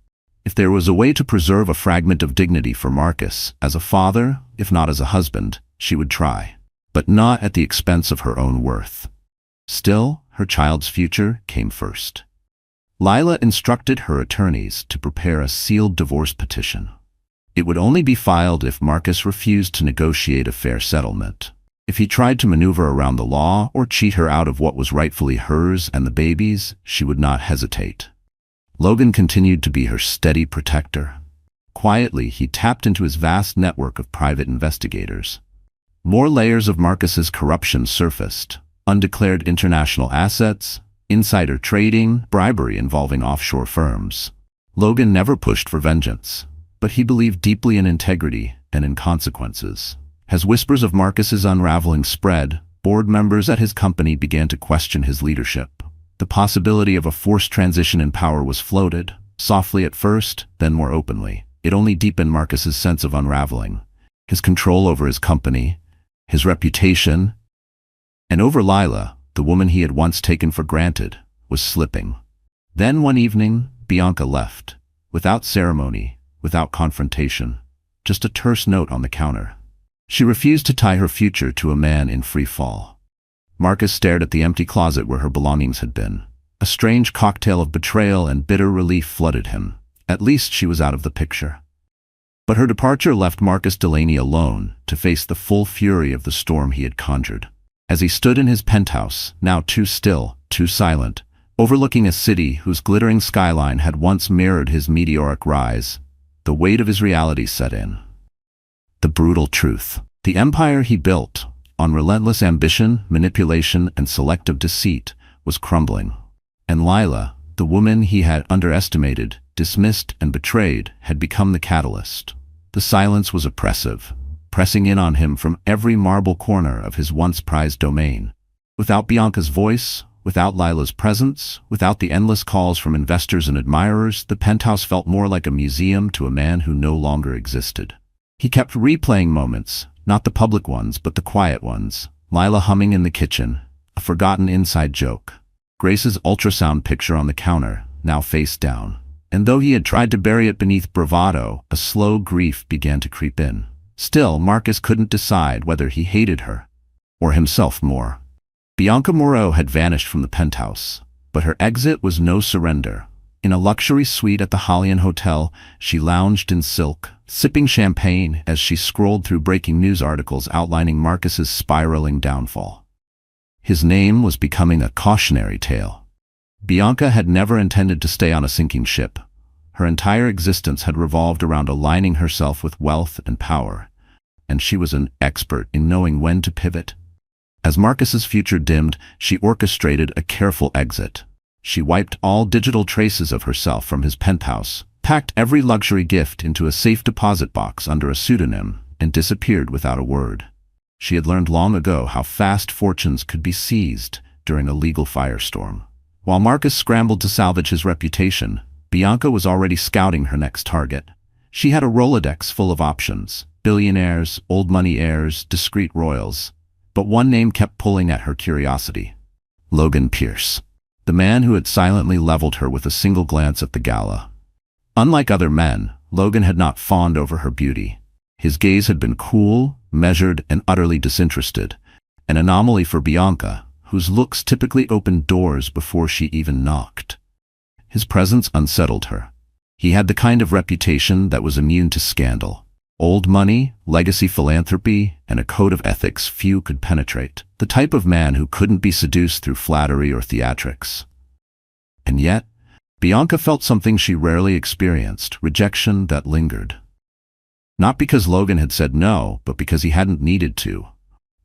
If there was a way to preserve a fragment of dignity for Marcus, as a father, if not as a husband, she would try, but not at the expense of her own worth. Still, her child's future came first. Lila instructed her attorneys to prepare a sealed divorce petition. It would only be filed if Marcus refused to negotiate a fair settlement. If he tried to maneuver around the law or cheat her out of what was rightfully hers and the baby's, she would not hesitate. Logan continued to be her steady protector. Quietly, he tapped into his vast network of private investigators. More layers of Marcus's corruption surfaced: undeclared international assets, insider trading, bribery involving offshore firms. Logan never pushed for vengeance, but he believed deeply in integrity and in consequences. As whispers of Marcus's unraveling spread, board members at his company began to question his leadership. The possibility of a forced transition in power was floated, softly at first, then more openly. It only deepened Marcus's sense of unraveling, his control over his company, his reputation, and over Lila, the woman he had once taken for granted, was slipping. Then one evening, Bianca left, without ceremony, without confrontation, just a terse note on the counter. She refused to tie her future to a man in free fall. Marcus stared at the empty closet where her belongings had been. A strange cocktail of betrayal and bitter relief flooded him. At least she was out of the picture. But her departure left Marcus Delaney alone to face the full fury of the storm he had conjured. As he stood in his penthouse, now too still, too silent, overlooking a city whose glittering skyline had once mirrored his meteoric rise, the weight of his reality set in. The brutal truth. The empire he built, on relentless ambition, manipulation, and selective deceit, was crumbling. And Lila, the woman he had underestimated, dismissed, and betrayed, had become the catalyst. The silence was oppressive, pressing in on him from every marble corner of his once prized domain. Without Bianca's voice, without Lila's presence, without the endless calls from investors and admirers, the penthouse felt more like a museum to a man who no longer existed. He kept replaying moments, not the public ones but the quiet ones. Lila humming in the kitchen, a forgotten inside joke. Grace's ultrasound picture on the counter, now face down. And though he had tried to bury it beneath bravado, a slow grief began to creep in. Still, Marcus couldn't decide whether he hated her, or himself more. Bianca Moreau had vanished from the penthouse, but her exit was no surrender. In a luxury suite at the Holian Hotel, she lounged in silk, sipping champagne as she scrolled through breaking news articles outlining Marcus's spiraling downfall. His name was becoming a cautionary tale. Bianca had never intended to stay on a sinking ship. Her entire existence had revolved around aligning herself with wealth and power, and she was an expert in knowing when to pivot. As Marcus's future dimmed, she orchestrated a careful exit. She wiped all digital traces of herself from his penthouse, packed every luxury gift into a safe deposit box under a pseudonym, and disappeared without a word. She had learned long ago how fast fortunes could be seized during a legal firestorm. While Marcus scrambled to salvage his reputation, Bianca was already scouting her next target. She had a Rolodex full of options: billionaires, old money heirs, discreet royals. But one name kept pulling at her curiosity: Logan Pierce, the man who had silently leveled her with a single glance at the gala. Unlike other men, Logan had not fawned over her beauty. His gaze had been cool, measured, and utterly disinterested, an anomaly for Bianca, whose looks typically opened doors before she even knocked. His presence unsettled her. He had the kind of reputation that was immune to scandal. Old money, legacy philanthropy, and a code of ethics few could penetrate. The type of man who couldn't be seduced through flattery or theatrics. And yet, Bianca felt something she rarely experienced, rejection that lingered. Not because Logan had said no, but because he hadn't needed to.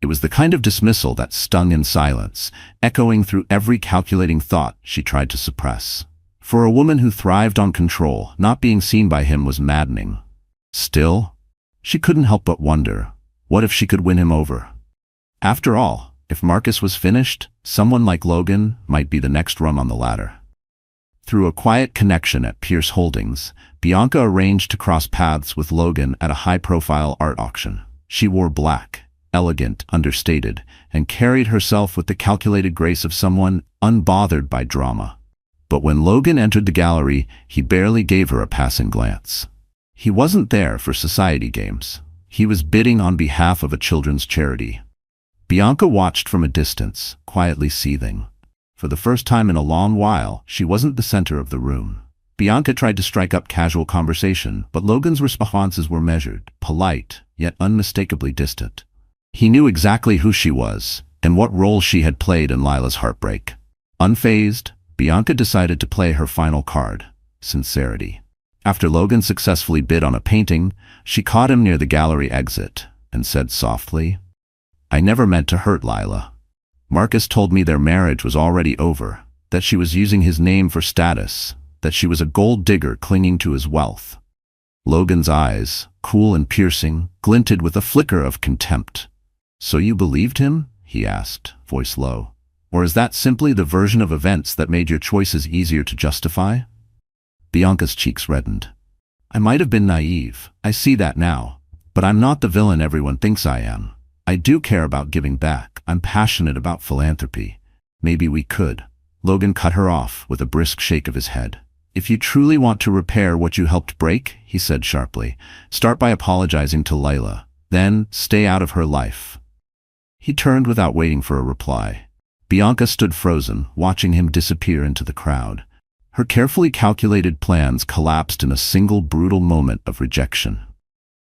It was the kind of dismissal that stung in silence, echoing through every calculating thought she tried to suppress. For a woman who thrived on control, not being seen by him was maddening. Still, she couldn't help but wonder, what if she could win him over? After all, if Marcus was finished, someone like Logan might be the next rung on the ladder. Through a quiet connection at Pierce Holdings, Bianca arranged to cross paths with Logan at a high-profile art auction. She wore black, elegant, understated, and carried herself with the calculated grace of someone unbothered by drama. But when Logan entered the gallery, he barely gave her a passing glance. He wasn't there for society games. He was bidding on behalf of a children's charity. Bianca watched from a distance, quietly seething. For the first time in a long while, she wasn't the center of the room. Bianca tried to strike up casual conversation, but Logan's responses were measured, polite, yet unmistakably distant. He knew exactly who she was, and what role she had played in Lila's heartbreak. Unfazed, Bianca decided to play her final card, sincerity. After Logan successfully bid on a painting, she caught him near the gallery exit and said softly, "I never meant to hurt Lila. Marcus told me their marriage was already over, that she was using his name for status, that she was a gold digger clinging to his wealth." Logan's eyes, cool and piercing, glinted with a flicker of contempt. "So you believed him?" he asked, voice low. "Or is that simply the version of events that made your choices easier to justify?" Bianca's cheeks reddened. "I might have been naive, I see that now. But I'm not the villain everyone thinks I am. I do care about giving back. I'm passionate about philanthropy. Maybe we could." Logan cut her off with a brisk shake of his head. "If you truly want to repair what you helped break," he said sharply, "start by apologizing to Lila. Then stay out of her life." He turned without waiting for a reply. Bianca stood frozen, watching him disappear into the crowd. Her carefully calculated plans collapsed in a single brutal moment of rejection.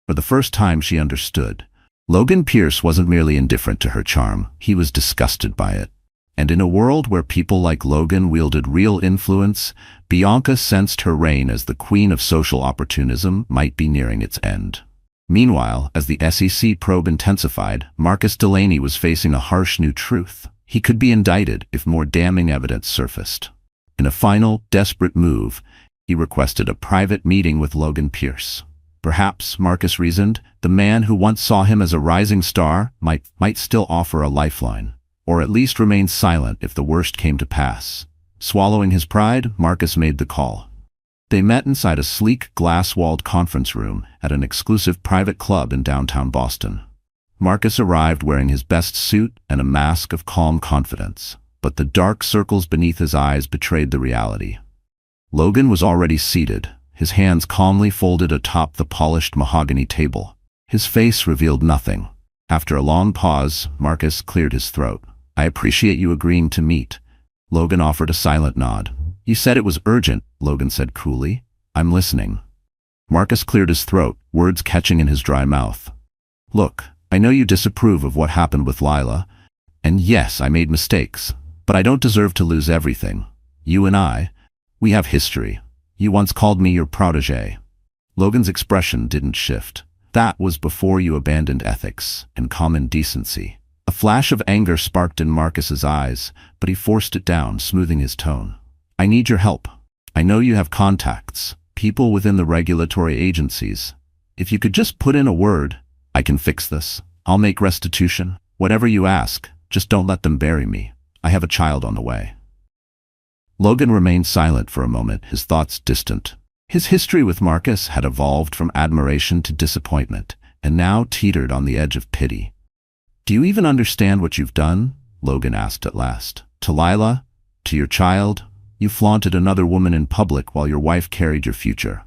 For the first time she understood. Logan Pierce wasn't merely indifferent to her charm, he was disgusted by it. And in a world where people like Logan wielded real influence, Bianca sensed her reign as the queen of social opportunism might be nearing its end. Meanwhile, as the SEC probe intensified, Marcus Delaney was facing a harsh new truth. He could be indicted if more damning evidence surfaced. In a final, desperate move, he requested a private meeting with Logan Pierce. Perhaps, Marcus reasoned, the man who once saw him as a rising star might still offer a lifeline, or at least remain silent if the worst came to pass. Swallowing his pride, Marcus made the call. They met inside a sleek, glass-walled conference room at an exclusive private club in downtown Boston. Marcus arrived wearing his best suit and a mask of calm confidence, but the dark circles beneath his eyes betrayed the reality. Logan was already seated, his hands calmly folded atop the polished mahogany table. His face revealed nothing. After a long pause, Marcus cleared his throat. "I appreciate you agreeing to meet." Logan offered a silent nod. "You said it was urgent," Logan said coolly. "I'm listening." Marcus cleared his throat, words catching in his dry mouth. "Look, I know you disapprove of what happened with Lila, and yes, I made mistakes. But I don't deserve to lose everything. You and we have history. You once called me your protégé." Logan's expression didn't shift. "That was before you abandoned ethics and common decency." A flash of anger sparked in Marcus's eyes, but he forced it down, smoothing his tone. "I need your help. I know you have contacts, people within the regulatory agencies. If you could just put in a word, I can fix this. I'll make restitution. Whatever you ask, just don't let them bury me. I have a child on the way." Logan remained silent for a moment, his thoughts distant. His history with Marcus had evolved from admiration to disappointment, and now teetered on the edge of pity. "Do you even understand what you've done?" Logan asked at last. "To Lila? To your child? You flaunted another woman in public while your wife carried your future."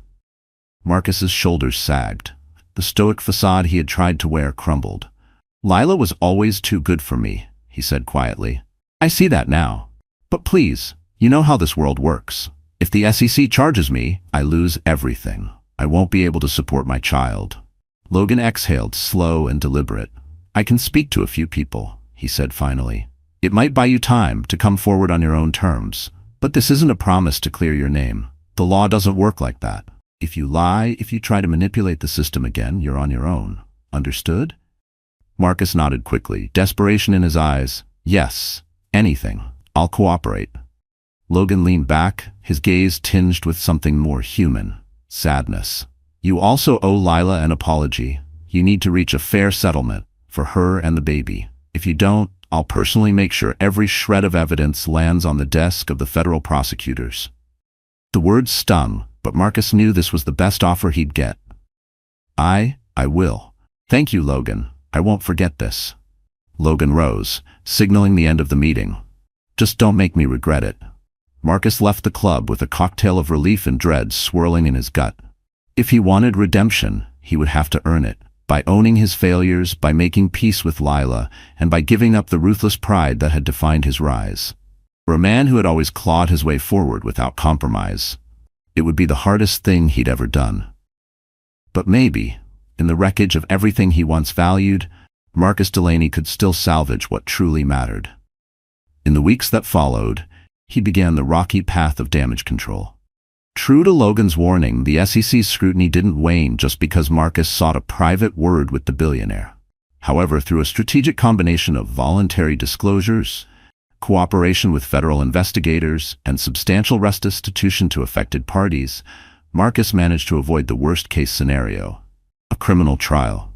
Marcus's shoulders sagged. The stoic facade he had tried to wear crumbled. "Lila was always too good for me," he said quietly. "I see that now. But please, you know how this world works. If the SEC charges me, I lose everything. I won't be able to support my child. Logan exhaled, slow and deliberate. I can speak to a few people, he said finally. It might buy you time to come forward on your own terms, but this isn't a promise to clear your name. The law doesn't work like that. If you lie, if you try to manipulate the system again, you're on your own. Understood? Marcus nodded quickly, desperation in his eyes. Yes, anything. I'll cooperate. Logan leaned back, his gaze tinged with something more human. Sadness. You also owe Lila an apology. You need to reach a fair settlement for her and the baby. If you don't, I'll personally make sure every shred of evidence lands on the desk of the federal prosecutors. The words stung, but Marcus knew this was the best offer he'd get. I will. Thank you, Logan. I won't forget this. Logan rose, signaling the end of the meeting. Just don't make me regret it. Marcus left the club with a cocktail of relief and dread swirling in his gut. If he wanted redemption, he would have to earn it, by owning his failures, by making peace with Lila, and by giving up the ruthless pride that had defined his rise. For a man who had always clawed his way forward without compromise, it would be the hardest thing he'd ever done. But maybe, in the wreckage of everything he once valued, Marcus Delaney could still salvage what truly mattered. In the weeks that followed, he began the rocky path of damage control. True to Logan's warning, the SEC's scrutiny didn't wane just because Marcus sought a private word with the billionaire. However, through a strategic combination of voluntary disclosures, cooperation with federal investigators, and substantial restitution to affected parties, Marcus managed to avoid the worst-case scenario, a criminal trial.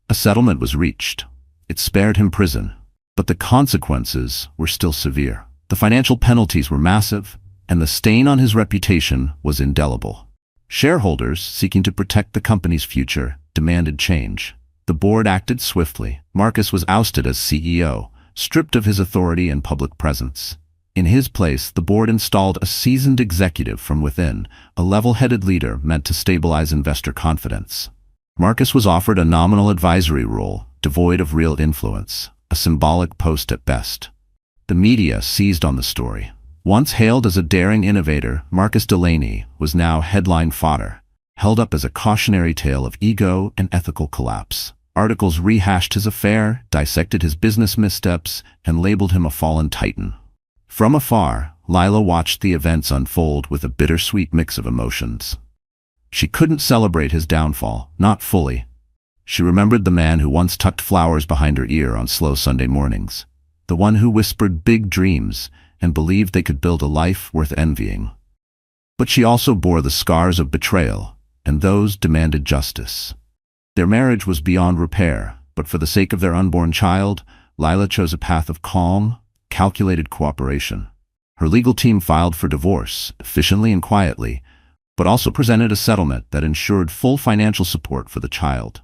A settlement was reached. It spared him prison, but the consequences were still severe. The financial penalties were massive, and the stain on his reputation was indelible. Shareholders, seeking to protect the company's future, demanded change. The board acted swiftly. Marcus was ousted as CEO, stripped of his authority and public presence. In his place, the board installed a seasoned executive from within, a level-headed leader meant to stabilize investor confidence. Marcus was offered a nominal advisory role, devoid of real influence, a symbolic post at best. The media seized on the story. Once hailed as a daring innovator, Marcus Delaney was now headline fodder, held up as a cautionary tale of ego and ethical collapse. Articles rehashed his affair, dissected his business missteps, and labeled him a fallen titan. From afar, Lila watched the events unfold with a bittersweet mix of emotions. She couldn't celebrate his downfall, not fully. She remembered the man who once tucked flowers behind her ear on slow Sunday mornings, the one who whispered big dreams and believed they could build a life worth envying. But she also bore the scars of betrayal, and those demanded justice. Their marriage was beyond repair, but for the sake of their unborn child, Lila chose a path of calm, calculated cooperation. Her legal team filed for divorce, efficiently and quietly, but also presented a settlement that ensured full financial support for the child.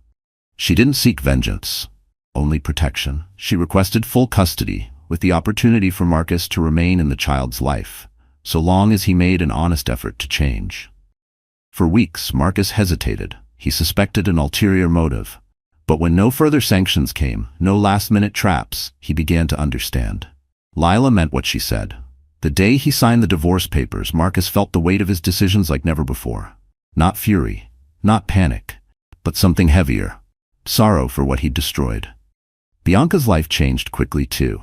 She didn't seek vengeance, only protection. She requested full custody, with the opportunity for Marcus to remain in the child's life, so long as he made an honest effort to change. For weeks, Marcus hesitated. He suspected an ulterior motive. But when no further sanctions came, no last-minute traps, he began to understand. Lila meant what she said. The day he signed the divorce papers, Marcus felt the weight of his decisions like never before. Not fury, not panic, but something heavier. Sorrow for what he'd destroyed. Bianca's life changed quickly too.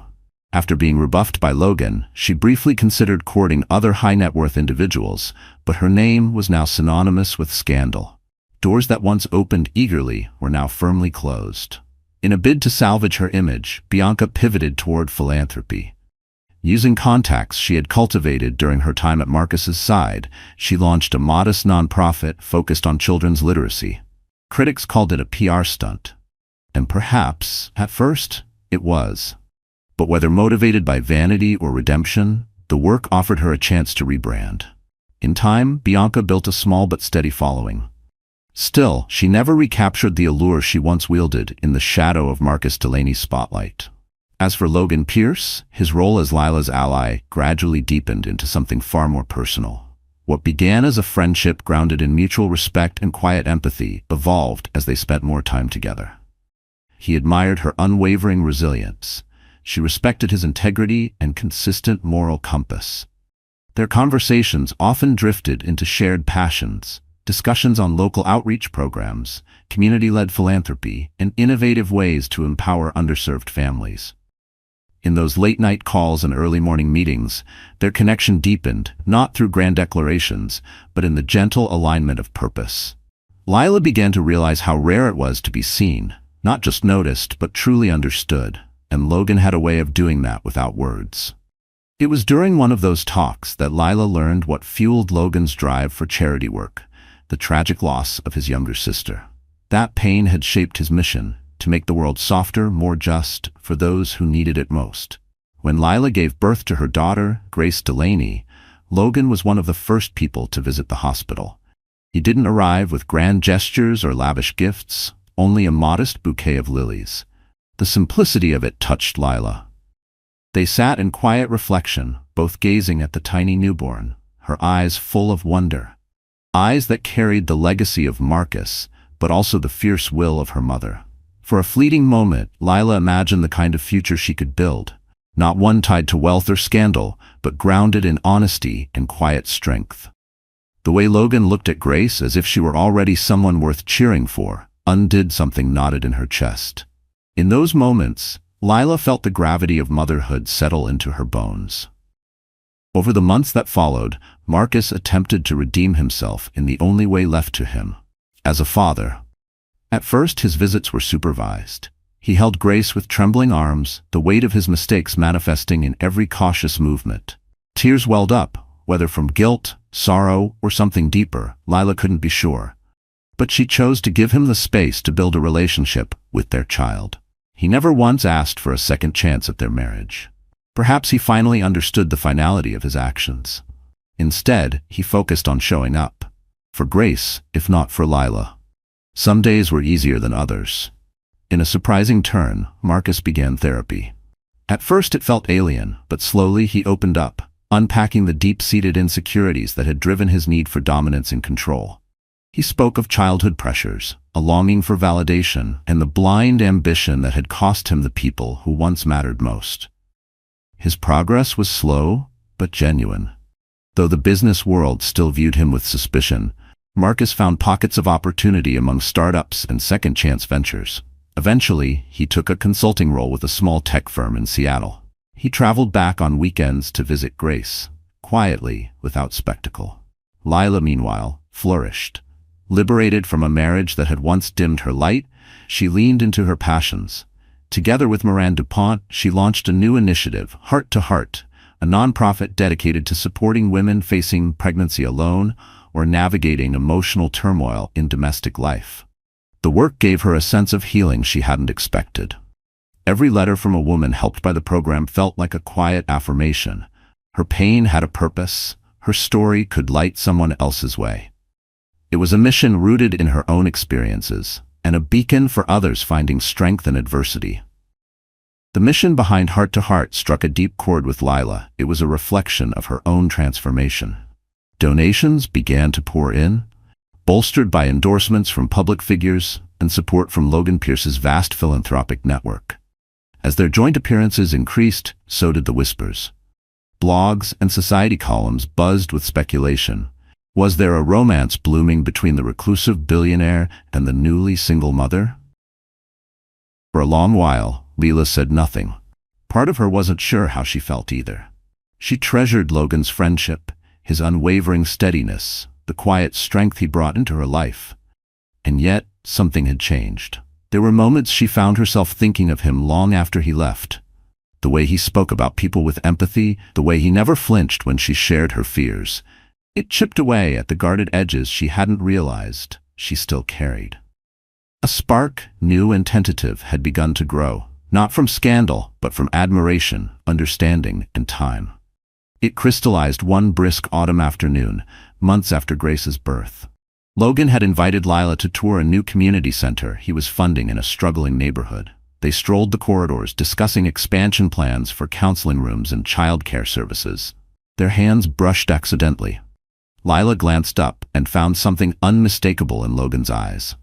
After being rebuffed by Logan, she briefly considered courting other high-net-worth individuals, but her name was now synonymous with scandal. Doors that once opened eagerly were now firmly closed. In a bid to salvage her image, Bianca pivoted toward philanthropy. Using contacts she had cultivated during her time at Marcus's side, she launched a modest nonprofit focused on children's literacy. Critics called it a PR stunt. And perhaps, at first, it was. But whether motivated by vanity or redemption, the work offered her a chance to rebrand. In time, Bianca built a small but steady following. Still, she never recaptured the allure she once wielded in the shadow of Marcus Delaney's spotlight. As for Logan Pierce, his role as Lila's ally gradually deepened into something far more personal. What began as a friendship grounded in mutual respect and quiet empathy evolved as they spent more time together. He admired her unwavering resilience. She respected his integrity and consistent moral compass. Their conversations often drifted into shared passions, discussions on local outreach programs, community-led philanthropy, and innovative ways to empower underserved families. In those late-night calls and early morning meetings, their connection deepened, not through grand declarations, but in the gentle alignment of purpose. Lila began to realize how rare it was to be seen, not just noticed, but truly understood, and Logan had a way of doing that without words. It was during one of those talks that Lila learned what fueled Logan's drive for charity work: the tragic loss of his younger sister. That pain had shaped his mission, to make the world softer, more just, for those who needed it most. When Lila gave birth to her daughter, Grace Delaney, Logan was one of the first people to visit the hospital. He didn't arrive with grand gestures or lavish gifts, only a modest bouquet of lilies. The simplicity of it touched Lila. They sat in quiet reflection, both gazing at the tiny newborn, her eyes full of wonder. Eyes that carried the legacy of Marcus, but also the fierce will of her mother. For a fleeting moment, Lila imagined the kind of future she could build, not one tied to wealth or scandal, but grounded in honesty and quiet strength. The way Logan looked at Grace as if she were already someone worth cheering for, undid something knotted in her chest. In those moments, Lila felt the gravity of motherhood settle into her bones. Over the months that followed, Marcus attempted to redeem himself in the only way left to him: as a father. At first, his visits were supervised. He held Grace with trembling arms, the weight of his mistakes manifesting in every cautious movement. Tears welled up, whether from guilt, sorrow, or something deeper, Lila couldn't be sure. But she chose to give him the space to build a relationship with their child. He never once asked for a second chance at their marriage. Perhaps he finally understood the finality of his actions. Instead, he focused on showing up. For Grace, if not for Lila. Some days were easier than others. In a surprising turn, Marcus began therapy. At first it felt alien, but slowly he opened up, unpacking the deep-seated insecurities that had driven his need for dominance and control. He spoke of childhood pressures, a longing for validation, and the blind ambition that had cost him the people who once mattered most. His progress was slow, but genuine. Though the business world still viewed him with suspicion, Marcus found pockets of opportunity among startups and second-chance ventures. Eventually, he took a consulting role with a small tech firm in Seattle. He traveled back on weekends to visit Grace, quietly, without spectacle. Lila, meanwhile, flourished. Liberated from a marriage that had once dimmed her light, she leaned into her passions. Together with Moran DuPont, she launched a new initiative, Heart to Heart, a nonprofit dedicated to supporting women facing pregnancy alone or navigating emotional turmoil in domestic life. The work gave her a sense of healing she hadn't expected. Every letter from a woman helped by the program felt like a quiet affirmation. Her pain had a purpose. Her story could light someone else's way. It was a mission rooted in her own experiences, and a beacon for others finding strength in adversity. The mission behind Heart to Heart struck a deep chord with Lila. It was a reflection of her own transformation. Donations began to pour in, bolstered by endorsements from public figures and support from Logan Pierce's vast philanthropic network. As their joint appearances increased, so did the whispers. Blogs and society columns buzzed with speculation. Was there a romance blooming between the reclusive billionaire and the newly single mother? For a long while, Lila said nothing. Part of her wasn't sure how she felt either. She treasured Logan's friendship, his unwavering steadiness, the quiet strength he brought into her life. And yet, something had changed. There were moments she found herself thinking of him long after he left. The way he spoke about people with empathy, the way he never flinched when she shared her fears. It chipped away at the guarded edges she hadn't realized she still carried. A spark, new and tentative, had begun to grow, not from scandal, but from admiration, understanding, and time. It crystallized one brisk autumn afternoon, months after Grace's birth. Logan had invited Lila to tour a new community center he was funding in a struggling neighborhood. They strolled the corridors, discussing expansion plans for counseling rooms and childcare services. Their hands brushed accidentally. Lila glanced up and found something unmistakable in Logan's eyes.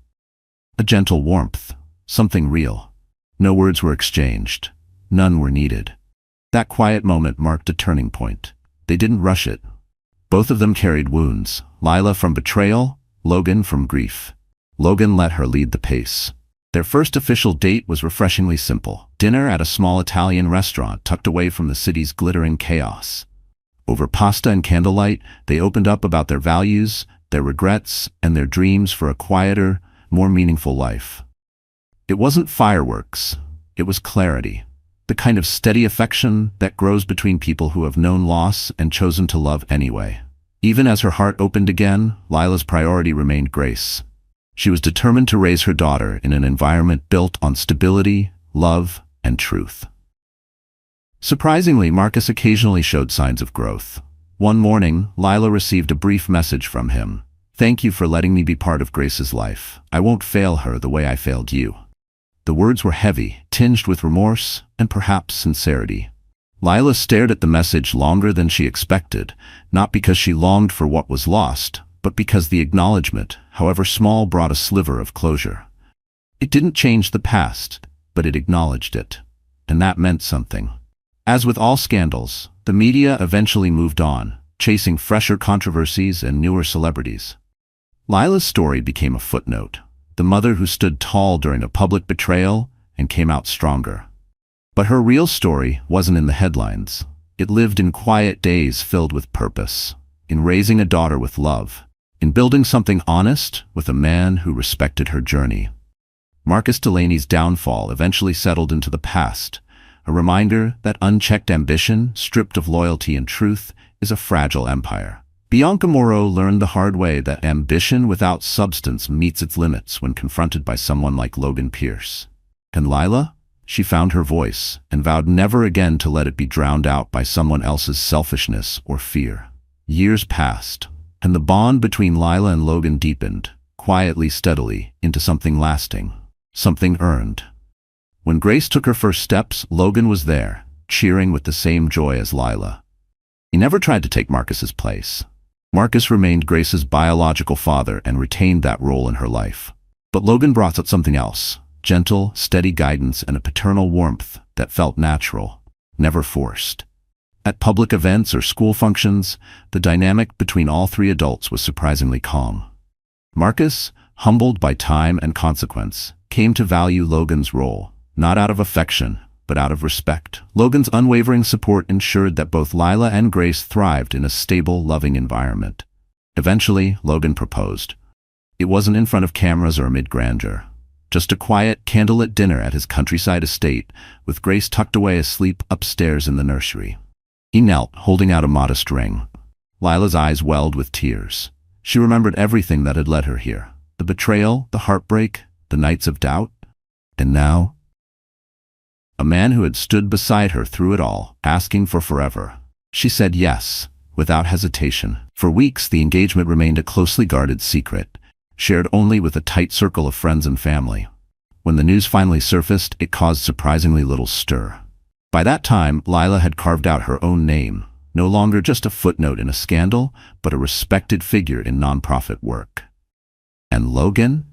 A gentle warmth, something real. No words were exchanged. None were needed. That quiet moment marked a turning point. They didn't rush it. Both of them carried wounds, Lila from betrayal, Logan from grief. Logan let her lead the pace. Their first official date was refreshingly simple. Dinner at a small Italian restaurant tucked away from the city's glittering chaos. Over pasta and candlelight, they opened up about their values, their regrets, and their dreams for a quieter, more meaningful life. It wasn't fireworks, it was clarity. The kind of steady affection that grows between people who have known loss and chosen to love anyway. Even as her heart opened again, Lila's priority remained Grace. She was determined to raise her daughter in an environment built on stability, love, and truth. Surprisingly, Marcus occasionally showed signs of growth. One morning, Lila received a brief message from him. "Thank you for letting me be part of Grace's life. I won't fail her the way I failed you." The words were heavy, tinged with remorse and perhaps sincerity. Lila stared at the message longer than she expected, not because she longed for what was lost, but because the acknowledgement, however small, brought a sliver of closure. It didn't change the past, but it acknowledged it. And that meant something. As with all scandals, the media eventually moved on, chasing fresher controversies and newer celebrities. Lila's story became a footnote, the mother who stood tall during a public betrayal and came out stronger. But her real story wasn't in the headlines. It lived in quiet days filled with purpose, in raising a daughter with love, in building something honest with a man who respected her journey. Marcus Delaney's downfall eventually settled into the past, a reminder that unchecked ambition, stripped of loyalty and truth, is a fragile empire. Bianca Moreau learned the hard way that ambition without substance meets its limits when confronted by someone like Logan Pierce. And Lila? She found her voice and vowed never again to let it be drowned out by someone else's selfishness or fear. Years passed, and the bond between Lila and Logan deepened, quietly, steadily, into something lasting, something earned. When Grace took her first steps, Logan was there, cheering with the same joy as Lila. He never tried to take Marcus's place. Marcus remained Grace's biological father and retained that role in her life. But Logan brought out something else, gentle, steady guidance and a paternal warmth that felt natural, never forced. At public events or school functions, the dynamic between all three adults was surprisingly calm. Marcus, humbled by time and consequence, came to value Logan's role, not out of affection, but out of respect. Logan's unwavering support ensured that both Lila and Grace thrived in a stable, loving environment. Eventually, Logan proposed. It wasn't in front of cameras or amid grandeur. Just a quiet, candlelit dinner at his countryside estate, with Grace tucked away asleep upstairs in the nursery. He knelt, holding out a modest ring. Lila's eyes welled with tears. She remembered everything that had led her here. The betrayal, the heartbreak, the nights of doubt. And now, a man who had stood beside her through it all, asking for forever. She said yes, without hesitation. For weeks, the engagement remained a closely guarded secret, shared only with a tight circle of friends and family. When the news finally surfaced, it caused surprisingly little stir. By that time, Lila had carved out her own name, no longer just a footnote in a scandal, but a respected figure in nonprofit work. And Logan?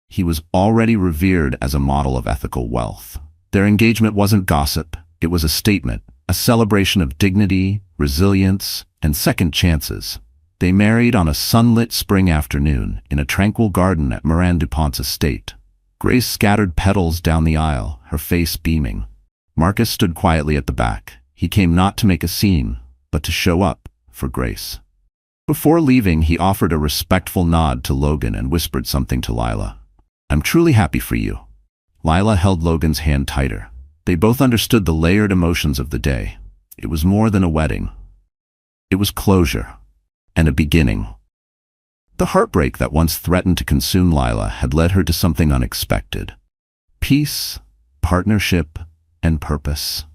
He was already revered as a model of ethical wealth. Their engagement wasn't gossip, it was a statement, a celebration of dignity, resilience, and second chances. They married on a sunlit spring afternoon in a tranquil garden at Moran DuPont's estate. Grace scattered petals down the aisle, her face beaming. Marcus stood quietly at the back. He came not to make a scene, but to show up for Grace. Before leaving, he offered a respectful nod to Logan and whispered something to Lila. "I'm truly happy for you." Lila held Logan's hand tighter. They both understood the layered emotions of the day. It was more than a wedding. It was closure, and a beginning. The heartbreak that once threatened to consume Lila had led her to something unexpected. Peace, partnership, and purpose.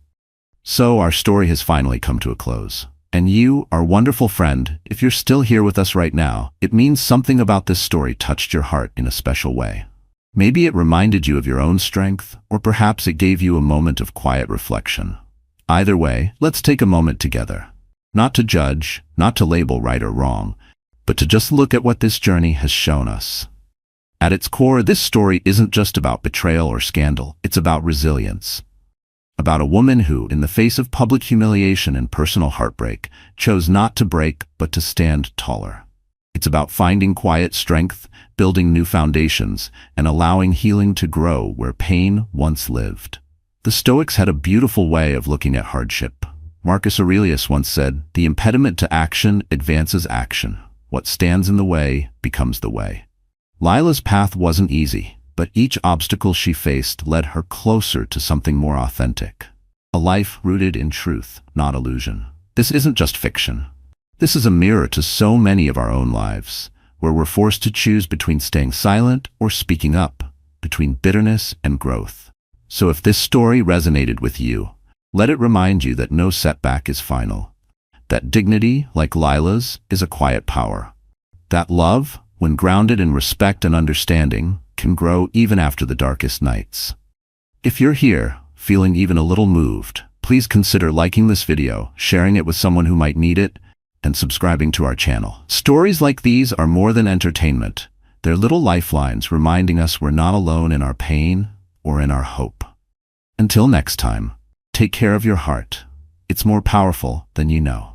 So our story has finally come to a close. And you, our wonderful friend, if you're still here with us right now, it means something about this story touched your heart in a special way. Maybe it reminded you of your own strength, or perhaps it gave you a moment of quiet reflection. Either way, let's take a moment together. Not to judge, not to label right or wrong, but to just look at what this journey has shown us. At its core, this story isn't just about betrayal or scandal, it's about resilience. about a woman who, in the face of public humiliation and personal heartbreak, chose not to break but to stand taller. It's about finding quiet strength, building new foundations, and allowing healing to grow where pain once lived. The Stoics had a beautiful way of looking at hardship. Marcus Aurelius once said, "The impediment to action advances action. What stands in the way becomes the way." Lila's path wasn't easy, but each obstacle she faced led her closer to something more authentic. A life rooted in truth, not illusion. This isn't just fiction. This is a mirror to so many of our own lives, where we're forced to choose between staying silent or speaking up, between bitterness and growth. So if this story resonated with you, let it remind you that no setback is final. That dignity, like Lila's, is a quiet power. That love, when grounded in respect and understanding, can grow even after the darkest nights. If you're here, feeling even a little moved, please consider liking this video, sharing it with someone who might need it, and subscribing to our channel. Stories like these are more than entertainment. They're little lifelines reminding us we're not alone in our pain or in our hope. Until next time, take care of your heart. It's more powerful than you know.